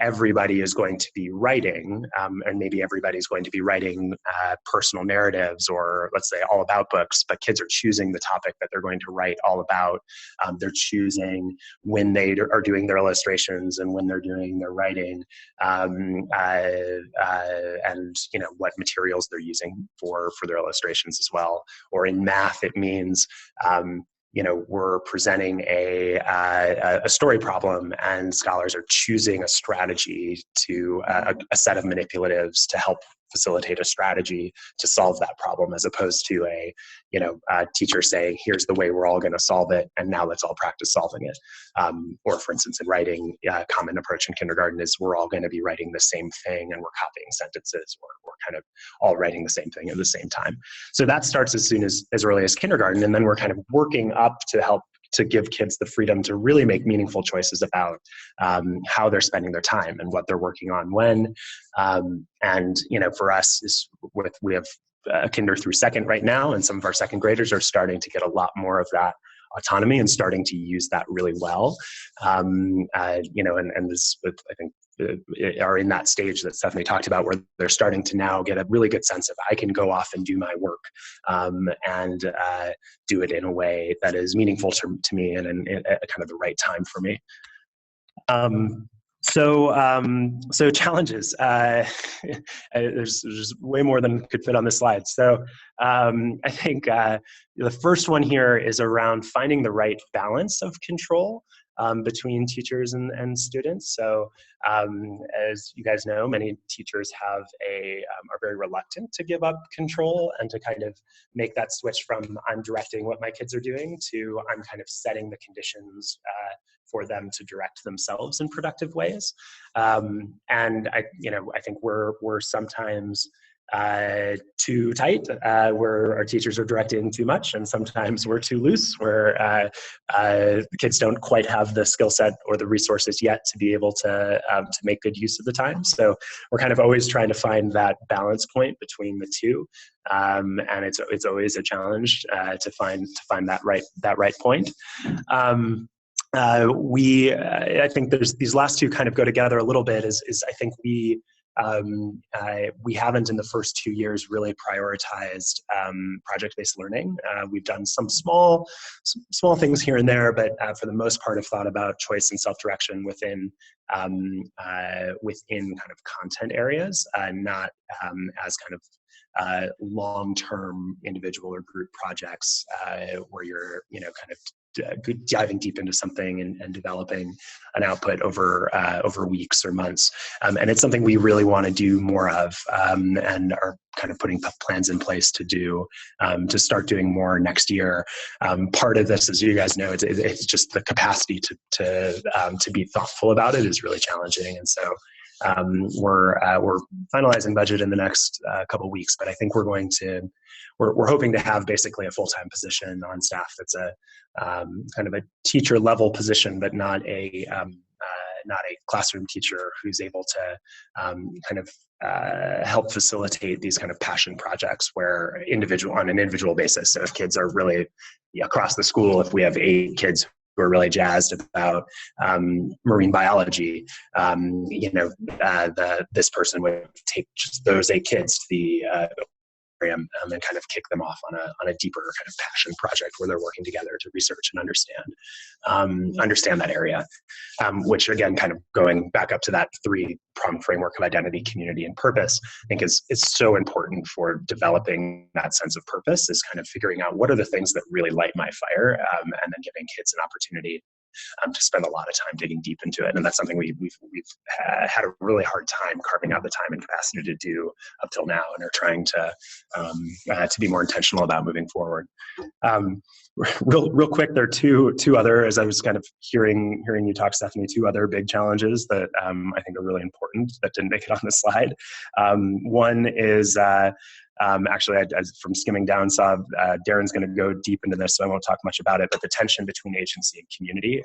C: everybody is going to be writing, and maybe everybody's going to be writing personal narratives, or let's say all about books, but kids are choosing the topic that they're going to write all about. They're choosing when they are doing their illustrations and when they're doing their writing, and what materials they're using for their illustrations as well. Or in math, it means we're presenting a story problem, and scholars are choosing a strategy to a set of manipulatives to help facilitate a strategy to solve that problem, as opposed to a teacher saying, here's the way we're all going to solve it, and now let's all practice solving it. Or for instance, in writing, common approach in kindergarten is we're all going to be writing the same thing, and we're copying sentences, or we're kind of all writing the same thing at the same time. So that starts as soon as early as kindergarten, and then we're kind of working up to help to give kids the freedom to really make meaningful choices about how they're spending their time and what they're working on when. And for us, we have kinder through second right now, and some of our second graders are starting to get a lot more of that autonomy and starting to use that really well. And this, I think, are in that stage that Stephanie talked about, where they're starting to now get a really good sense of, I can go off and do my work, and do it in a way that is meaningful to me and at kind of the right time for me. So challenges. There's way more than could fit on this slide. So I think the first one here is around finding the right balance of control between teachers and students. So as you guys know, many teachers are very reluctant to give up control and to kind of make that switch from I'm directing what my kids are doing to I'm kind of setting the conditions for them to direct themselves in productive ways. And I think we're sometimes too tight, where our teachers are directing too much, and sometimes we're too loose, where the kids don't quite have the skill set or the resources yet to be able to make good use of the time. So we're kind of always trying to find that balance point between the two, and it's always a challenge to find that right point. I think there's these last two kind of go together a little bit. Is I think we haven't in the first 2 years really prioritized project-based learning. We've done some small things here and there, but for the most part have thought about choice and self-direction within kind of content areas, not as kind of long-term individual or group projects where you're kind of diving deep into something and developing an output over weeks or months. And it's something we really want to do more of, and are kind of putting plans in place to do, to start doing more next year. Part of this, as you guys know, it's just the capacity to be thoughtful about it is really challenging. And so we're finalizing budget in the next couple of weeks, but I think we're hoping to have basically a full-time position on staff that's a kind of a teacher level position, but not a classroom teacher who's able to kind of help facilitate these kind of passion projects where on an individual basis. So if kids are really across the school, if we have 8 kids who are really jazzed about marine biology, this person would take just those 8 kids to the and kind of kick them off on a deeper kind of passion project where they're working together to research and understand that area, which again, kind of going back up to that 3-pronged framework of identity, community, and purpose, I think is so important for developing that sense of purpose, is kind of figuring out what are the things that really light my fire, and then giving kids an opportunity to spend a lot of time digging deep into it. And that's something we've had a really hard time carving out the time and capacity to do up till now, and are trying to be more intentional about moving forward. Real quick, there are two other, as I was kind of hearing you talk, Stephanie, 2 other big challenges that I think are really important that didn't make it on the slide. One is actually, I from skimming down, saw Darren's going to go deep into this, so I won't talk much about it, but the tension between agency and community,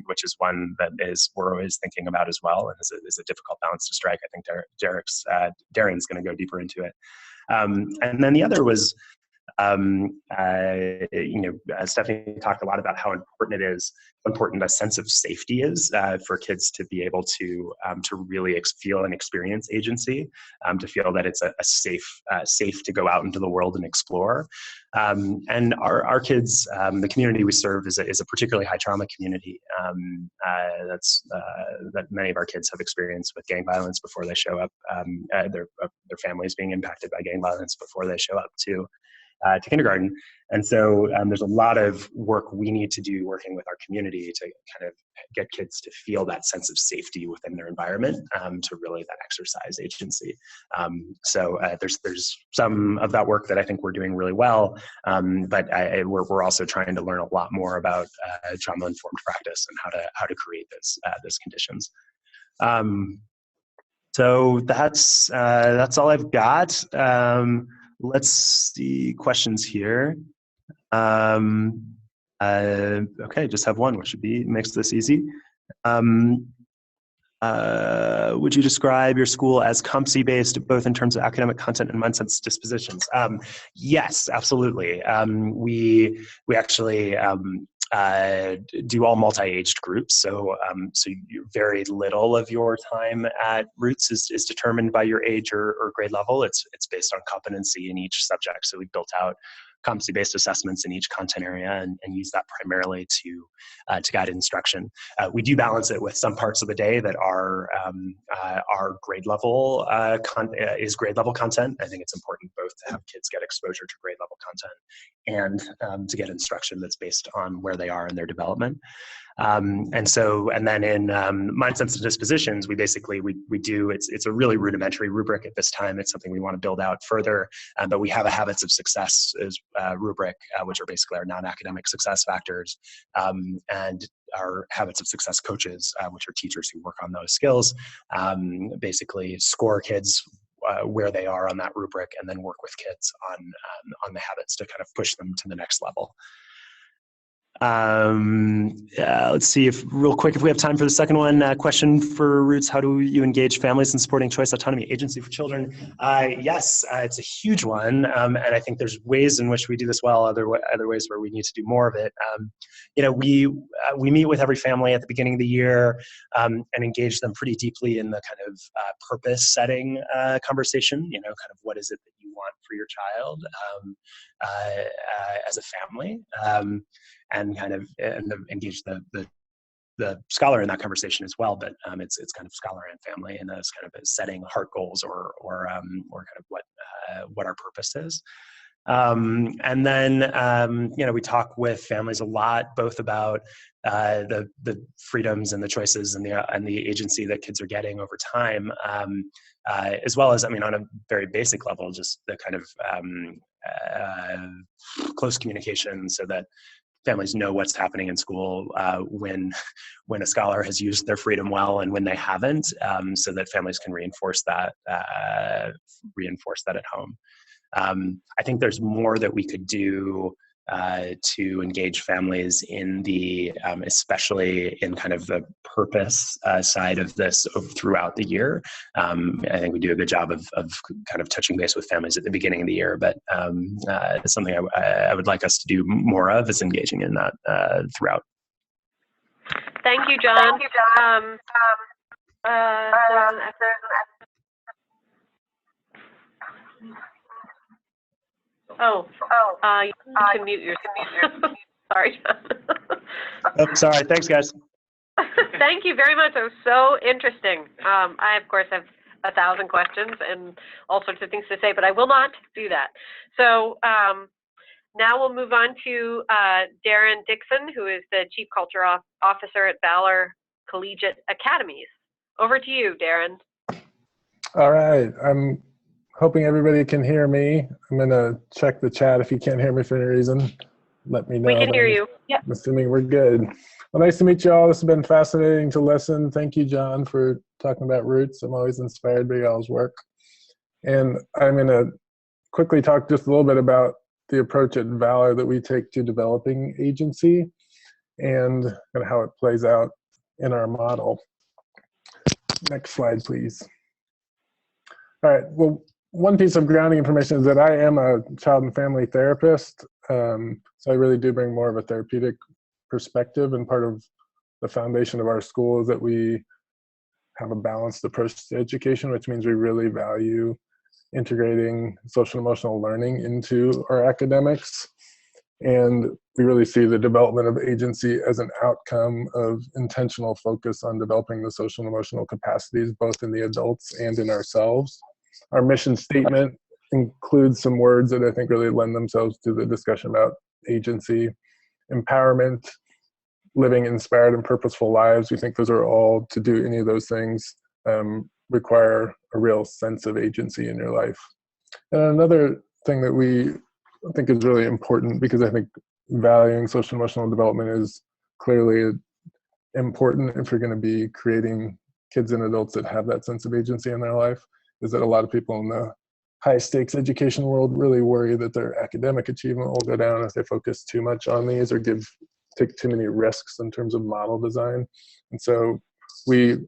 C: which is one that we're always thinking about as well, and is a difficult balance to strike. I think Darren's going to go deeper into it. And then the other was, Stephanie talked a lot about how important a sense of safety is for kids to be able to really feel and experience agency, to feel that it's a safe to go out into the world and explore. And our kids, the community we serve is a particularly high trauma community that many of our kids have experienced with gang violence before they show up. Their families being impacted by gang violence before they show up to kindergarten. And so there's a lot of work we need to do working with our community to kind of get kids to feel that sense of safety within their environment, to really then exercise agency. So there's some of that work that I think we're doing really well, but we're also trying to learn a lot more about trauma-informed practice and how to create those conditions. So that's all I've got. Let's see questions here. Okay, just have one, which makes this easy. Would you describe your school as competency-based, both in terms of academic content and mindset dispositions? Yes, absolutely. We actually do all multi-aged groups. So very little of your time at Roots is determined by your age or grade level. It's based on competency in each subject. So we built out competency-based assessments in each content area and use that primarily to guide instruction. We do balance it with some parts of the day that are grade level grade level content. I think it's important both to have kids get exposure to grade level content and to get instruction that's based on where they are in their development. And then in mindsets and dispositions, we do, it's a really rudimentary rubric at this time. It's something we want to build out further, but we have a habits of success rubric, which are basically our non-academic success factors, and our habits of success coaches, which are teachers who work on those skills, basically score kids where they are on that rubric, and then work with kids on the habits to kind of push them to the next level. Let's see real quick if we have time for the second one. Question for Roots: how do you engage families in supporting choice, autonomy, agency for children? Yes, it's a huge one, and I think there's ways in which we do this well. Other ways where we need to do more of it. We meet with every family at the beginning of the year and engage them pretty deeply in the kind of purpose setting conversation. Kind of what is it that you want for your child as a family. And kind of engage the scholar in that conversation as well, but it's kind of scholar and family, and those kind of setting heart goals or kind of what our purpose is. And then we talk with families a lot, both about the freedoms and the choices and the agency that kids are getting over time, as well as, on a very basic level, just the kind of close communication, so that families know what's happening in school when a scholar has used their freedom well and when they haven't, so that families can reinforce that at home. I think there's more that we could do to engage families in especially in kind of the purpose side of this throughout the year. I think we do a good job of kind of touching base with families at the beginning of the year, but it's something I would like us to do more of, is engaging in that throughout.
B: Thank you, John. Oh, you can mute yourself. Sorry, John.
C: Oh, sorry. Thanks, guys.
B: Thank you very much. It was so interesting. I, of course, have 1,000 questions and all sorts of things to say, but I will not do that. So now we'll move on to Darren Dixon, who is the Chief Culture Officer at Valor Collegiate Academies. Over to you, Darren.
D: All right. I'm hoping everybody can hear me. I'm going to check the chat. If you can't hear me for any reason, let me know.
B: We can hear you.
A: Yep.
D: I'm assuming we're good. Well, nice to meet you all. This has been fascinating to listen. Thank you, John, for talking about roots. I'm always inspired by y'all's work. And I'm going to quickly talk just a little bit about the approach at Valor that we take to developing agency and how it plays out in our model. Next slide, please. All right. Well, one piece of grounding information is that I am a child and family therapist. So I really do bring more of a therapeutic perspective, and part of the foundation of our school is that we have a balanced approach to education, which means we really value integrating social and emotional learning into our academics. And we really see the development of agency as an outcome of intentional focus on developing the social and emotional capacities, both in the adults and in ourselves. Our mission statement includes some words that I think really lend themselves to the discussion about agency, empowerment, living inspired and purposeful lives. We think those are all, to do any of those things, require a real sense of agency in your life. And another thing that we think is really important, because I think valuing social and emotional development is clearly important if you're going to be creating kids and adults that have that sense of agency in their life, is that a lot of people in the high stakes education world really worry that their academic achievement will go down if they focus too much on these or take too many risks in terms of model design. And so we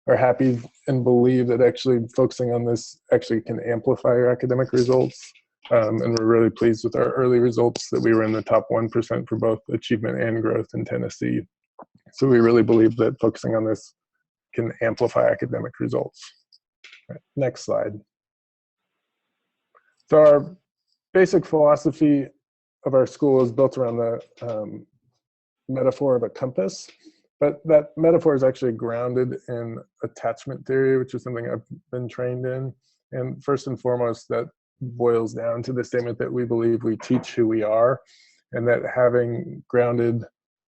D: are happy and believe that actually focusing on this actually can amplify your academic results. And we're really pleased with our early results that we were in the top 1% for both achievement and growth in Tennessee. So we really believe that focusing on this can amplify academic results. Right, next slide. So our basic philosophy of our school is built around the metaphor of a compass, but that metaphor is actually grounded in attachment theory, which is something I've been trained in. And first and foremost, that boils down to the statement that we believe we teach who we are, and that having grounded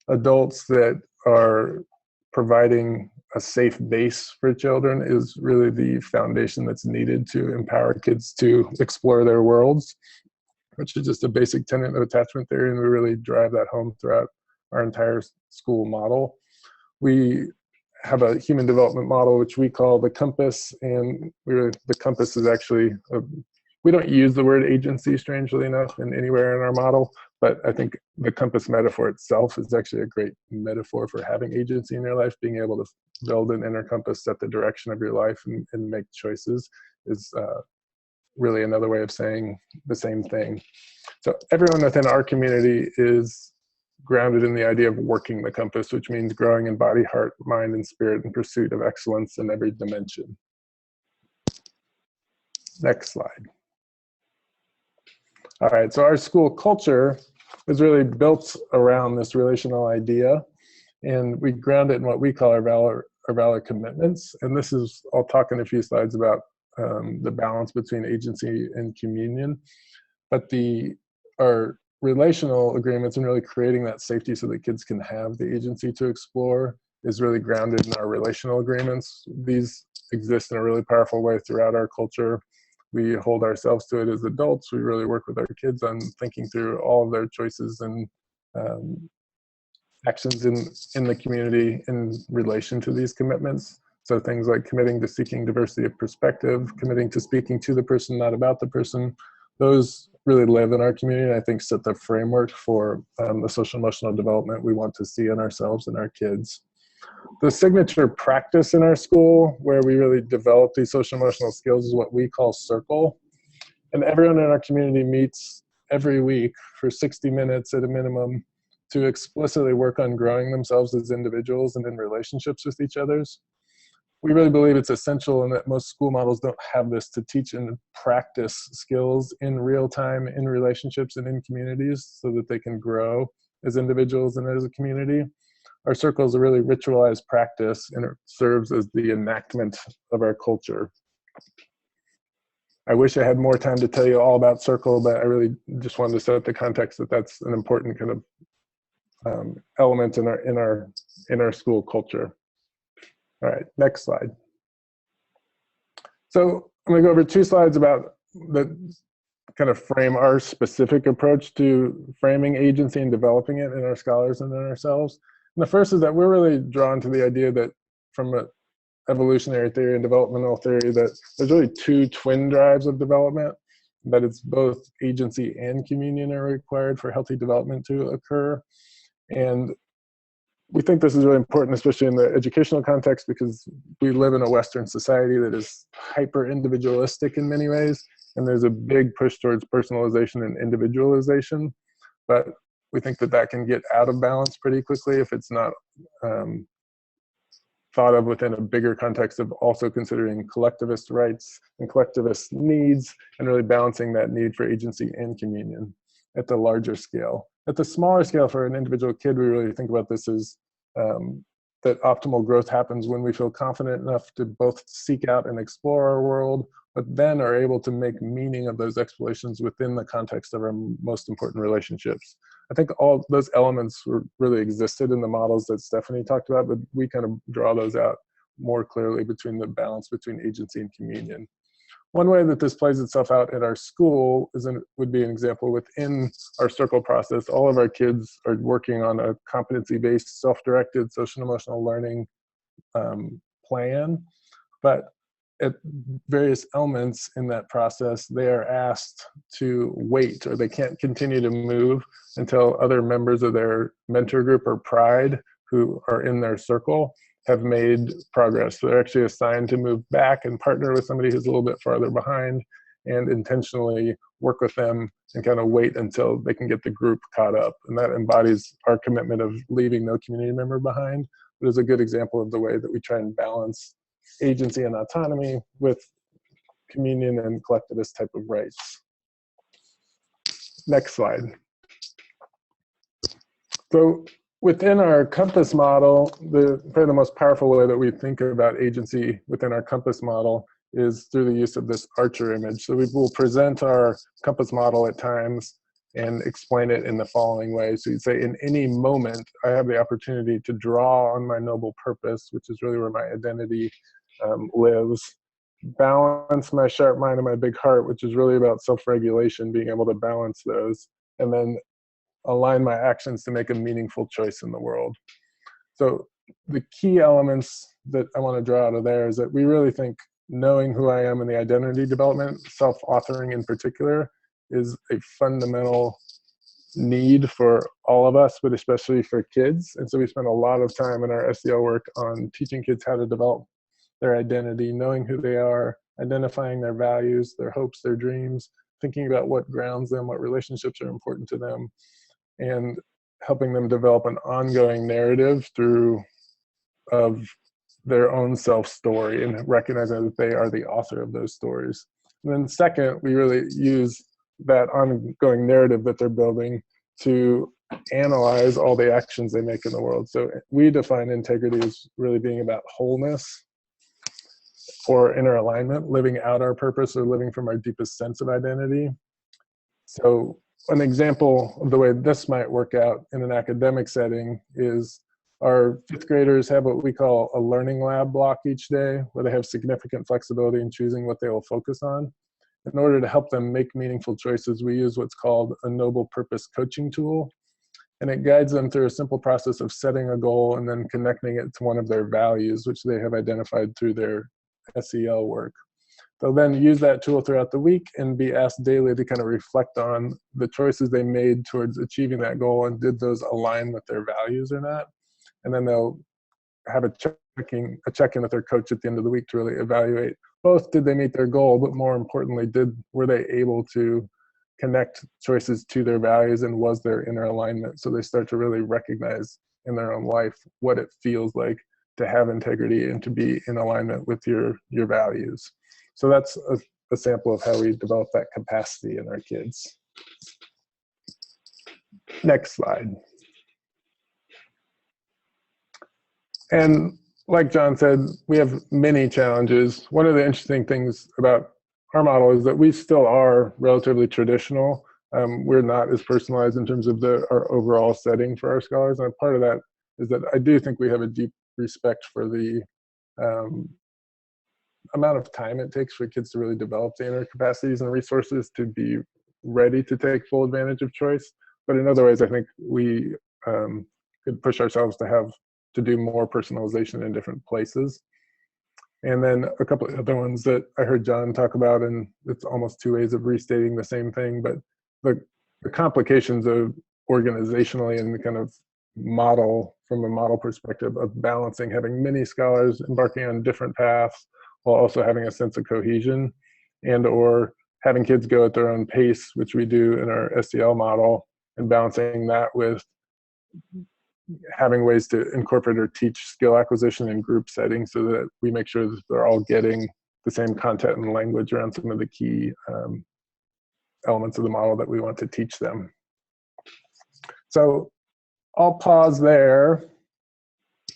D: adults that are providing a safe base for children is really the foundation that's needed to empower kids to explore their worlds, which is just a basic tenet of attachment theory, and we really drive that home throughout our entire school model. We have a human development model, which we call the compass, and the compass is actually we don't use the word agency, strangely enough, anywhere in our model, but I think the compass metaphor itself is actually a great metaphor for having agency in your life. Being able to build an inner compass, set the direction of your life, and make choices is really another way of saying the same thing. So everyone within our community is grounded in the idea of working the compass, which means growing in body, heart, mind, and spirit in pursuit of excellence in every dimension. Next slide. All right, so our school culture is really built around this relational idea, and we ground it in what we call our valor commitments. And this is, I'll talk in a few slides about the balance between agency and communion, but our relational agreements and really creating that safety so that kids can have the agency to explore is really grounded in our relational agreements. These exist in a really powerful way throughout our culture. We hold ourselves to it as adults. We really work with our kids on thinking through all of their choices and actions in the community in relation to these commitments. So things like committing to seeking diversity of perspective, committing to speaking to the person, not about the person, those really live in our community, and I think set the framework for the social emotional development we want to see in ourselves and our kids. The signature practice in our school where we really develop these social emotional skills is what we call Circle. And everyone in our community meets every week for 60 minutes at a minimum to explicitly work on growing themselves as individuals and in relationships with each other. we really believe it's essential, and that most school models don't have this, to teach and practice skills in real time, in relationships and in communities, so that they can grow as individuals and as a community. Our circle is a really ritualized practice, and it serves as the enactment of our culture. I wish I had more time to tell you all about circle, but I really just wanted to set the context that that's an important kind of element in our school culture. All right, next slide. So I'm going to go over 2 slides about that kind of frame our specific approach to framing agency and developing it in our scholars and in ourselves. And the first is that we're really drawn to the idea that, from an evolutionary theory and developmental theory, that there's really 2 twin drives of development, that it's both agency and communion are required for healthy development to occur. And we think this is really important, especially in the educational context, because we live in a Western society that is hyper individualistic in many ways, and there's a big push towards personalization and individualization. But we think that that can get out of balance pretty quickly if it's not thought of within a bigger context of also considering collectivist rights and collectivist needs, and really balancing that need for agency and communion at the larger scale. At the smaller scale, for an individual kid, we really think about this as that optimal growth happens when we feel confident enough to both seek out and explore our world, but then are able to make meaning of those explorations within the context of our most important relationships. I think all those elements really existed in the models that Stephanie talked about, but we kind of draw those out more clearly between the balance between agency and communion. One way that this plays itself out at our school would be an example within our circle process. All of our kids are working on a competency-based, self-directed social and emotional learning plan, but at various elements in that process, they are asked to wait, or they can't continue to move until other members of their mentor group or pride who are in their circle have made progress. So they're actually assigned to move back and partner with somebody who's a little bit farther behind, and intentionally work with them and kind of wait until they can get the group caught up. And that embodies our commitment of leaving no community member behind. It is a good example of the way that we try and balance agency and autonomy with communion and collectivist type of rights. Next slide. So within our compass model, probably the most powerful way that we think about agency within our compass model is through the use of this archer image. So we will present our compass model at times and explain it in the following way. So you'd say, in any moment, I have the opportunity to draw on my noble purpose, which is really where my identity lives, balance my sharp mind and my big heart, which is really about self-regulation, being able to balance those, and then align my actions to make a meaningful choice in the world. So the key elements that I want to draw out of there is that we really think knowing who I am in the identity development, self-authoring in particular, is a fundamental need for all of us, but especially for kids. And so we spend a lot of time in our SEL work on teaching kids how to develop their identity, knowing who they are, identifying their values, their hopes, their dreams, thinking about what grounds them, what relationships are important to them, and helping them develop an ongoing narrative of their own self-story, and recognizing that they are the author of those stories. And then second, we really use that ongoing narrative that they're building to analyze all the actions they make in the world. So we define integrity as really being about wholeness or inner alignment, living out our purpose or living from our deepest sense of identity. So an example of the way this might work out in an academic setting is our 5th graders have what we call a learning lab block each day, where they have significant flexibility in choosing what they will focus on. In order to help them make meaningful choices, we use what's called a noble purpose coaching tool. And it guides them through a simple process of setting a goal and then connecting it to one of their values, which they have identified through their SEL work. They'll then use that tool throughout the week and be asked daily to kind of reflect on the choices they made towards achieving that goal, and did those align with their values or not. And then they'll have a check-in with their coach at the end of the week to really evaluate both, did they meet their goal, but more importantly, were they able to connect choices to their values, and was there inner alignment? So they start to really recognize in their own life what it feels like to have integrity and to be in alignment with your values. So that's a sample of how we develop that capacity in our kids. Next slide. And like John said, we have many challenges. One of the interesting things about our model is that we still are relatively traditional. We're not as personalized in terms of our overall setting for our scholars. And part of that is that I do think we have a deep respect for the amount of time it takes for kids to really develop the inner capacities and resources to be ready to take full advantage of choice. But in other ways, I think we could push ourselves to do more personalization in different places. And then a couple of other ones that I heard John talk about, and it's almost two ways of restating the same thing, but the complications of organizationally and the kind of model, from a model perspective, of balancing having many scholars embarking on different paths while also having a sense of cohesion, and or having kids go at their own pace, which we do in our SEL model, and balancing that with having ways to incorporate or teach skill acquisition in group settings so that we make sure that they're all getting the same content and language around some of the key elements of the model that we want to teach them. So I'll pause there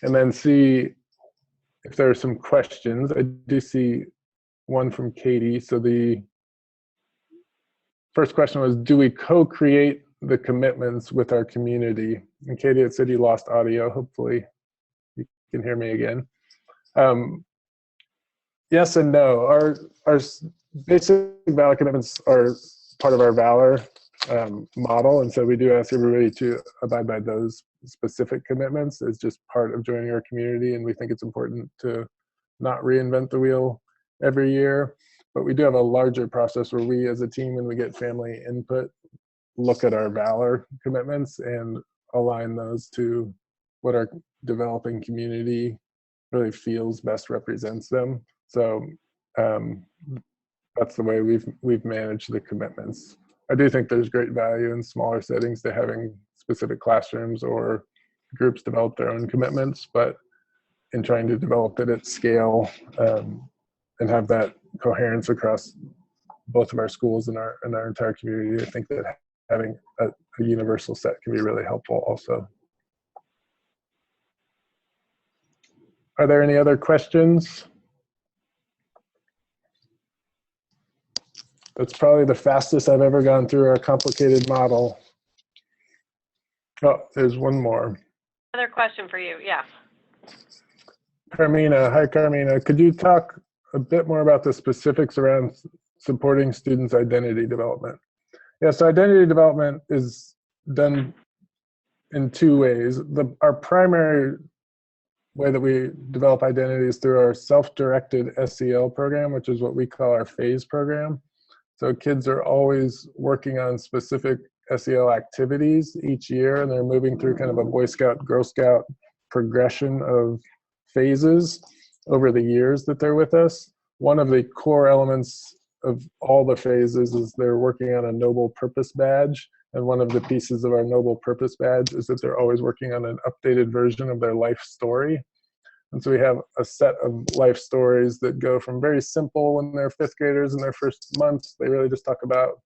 D: and then see if there are some questions. I do see one from Katie. So the first question was, do we co-create the commitments with our community? And Katie, it said you lost audio. Hopefully you can hear me again. Yes and no. Our basic valor commitments are part of our valor model, and so we do ask everybody to abide by those specific commitments as just part of joining our community, and we think it's important to not reinvent the wheel every year. But we do have a larger process where we as a team, when we get family input, look at our valor commitments and align those to what our developing community really feels best represents them. So that's the way we've managed the commitments. I do think there's great value in smaller settings to having specific classrooms or groups develop their own commitments, but in trying to develop it at scale and have that coherence across both of our schools and our entire community, I think that having a universal set can be really helpful also. Are there any other questions? That's probably the fastest I've ever gone through our complicated model. Oh, there's one more.
B: Another question for you, yeah.
D: Carmina, hi Carmina. Could you talk a bit more about the specifics around supporting students' identity development? Yeah, so identity development is done in two ways. Our primary way that we develop identity is through our self-directed SEL program, which is what we call our phase program. So kids are always working on specific SEL activities each year, and they're moving through kind of a Boy Scout, Girl Scout progression of phases over the years that they're with us. One of the core elements of all the phases is they're working on a noble purpose badge. And one of the pieces of our noble purpose badge is that they're always working on an updated version of their life story. And so we have a set of life stories that go from very simple when they're fifth graders in their first months. They really just talk about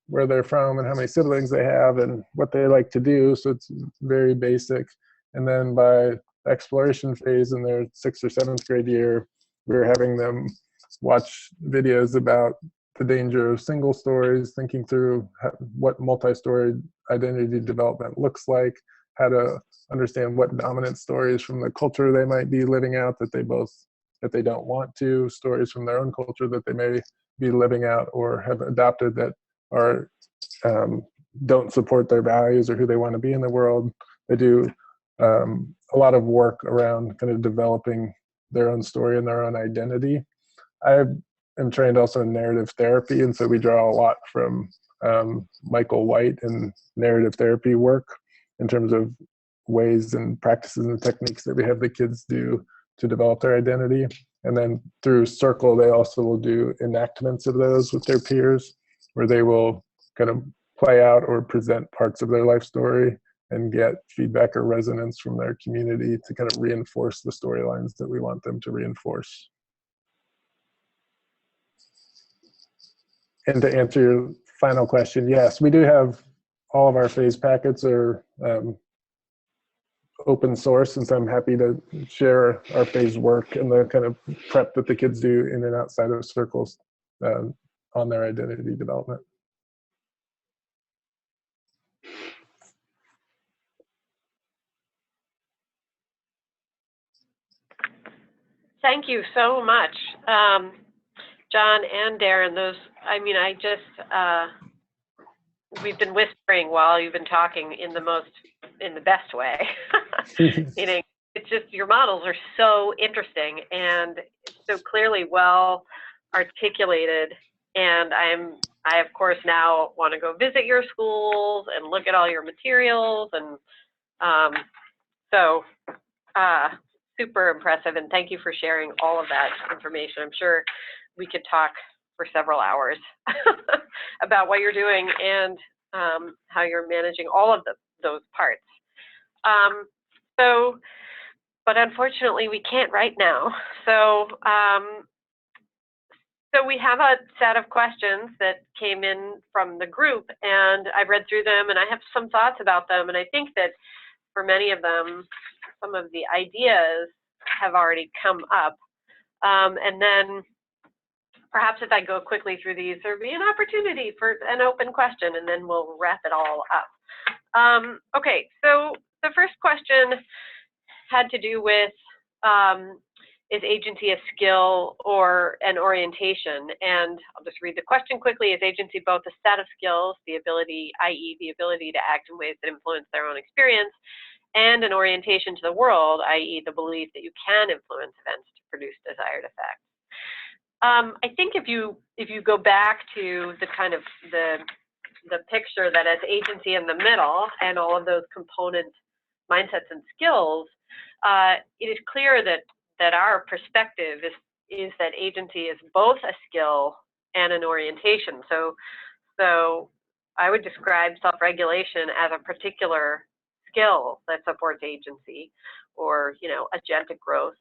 D: where they're from and how many siblings they have and what they like to do. So it's very basic. And then by exploration phase in their 6th or 7th grade year, we're having them watch videos about the danger of single stories, thinking through what multi-story identity development looks like, how to understand what dominant stories from the culture they might be living out that they don't want to, stories from their own culture that they may be living out or have adopted that are don't support their values or who they want to be in the world. They do a lot of work around kind of developing their own story and their own identity. I am trained also in narrative therapy, and so we draw a lot from Michael White and narrative therapy work in terms of ways and practices and techniques that we have the kids do to develop their identity. And then through Circle, they also will do enactments of those with their peers, where they will kind of play out or present parts of their life story and get feedback or resonance from their community to kind of reinforce the storylines that we want them to reinforce. And to answer your final question, yes, we do have all of our phase packets are open source, and so I'm happy to share our phase work and the kind of prep that the kids do in and outside of circles on their identity development.
E: Thank you so much, John and Darren. Those, I mean, we've been whispering while you've been talking in the best way. Meaning, it's just, your models are so interesting and so clearly well articulated. And I of course now want to go visit your schools and look at all your materials, and super impressive, and thank you for sharing all of that information. I'm sure we could talk for several hours about what you're doing and how you're managing all of those parts. But unfortunately we can't right now. So we have a set of questions that came in from the group, and I've read through them and I have some thoughts about them, and I think that for many of them, some of the ideas have already come up. And then perhaps if I go quickly through these, there'll be an opportunity for an open question, and then we'll wrap it all up. Okay, so the first question had to do with, is agency a skill or an orientation? And I'll just read the question quickly. Is agency both a set of skills, the ability, i.e. the ability to act in ways that influence their own experience, and an orientation to the world, i.e. the belief that you can influence events to produce desired effects? I think if you go back to the kind of the picture that has agency in the middle and all of those component mindsets and skills, it is clear that our perspective is that agency is both a skill and an orientation. So I would describe self-regulation as a particular skill that supports agency, or agentic growth,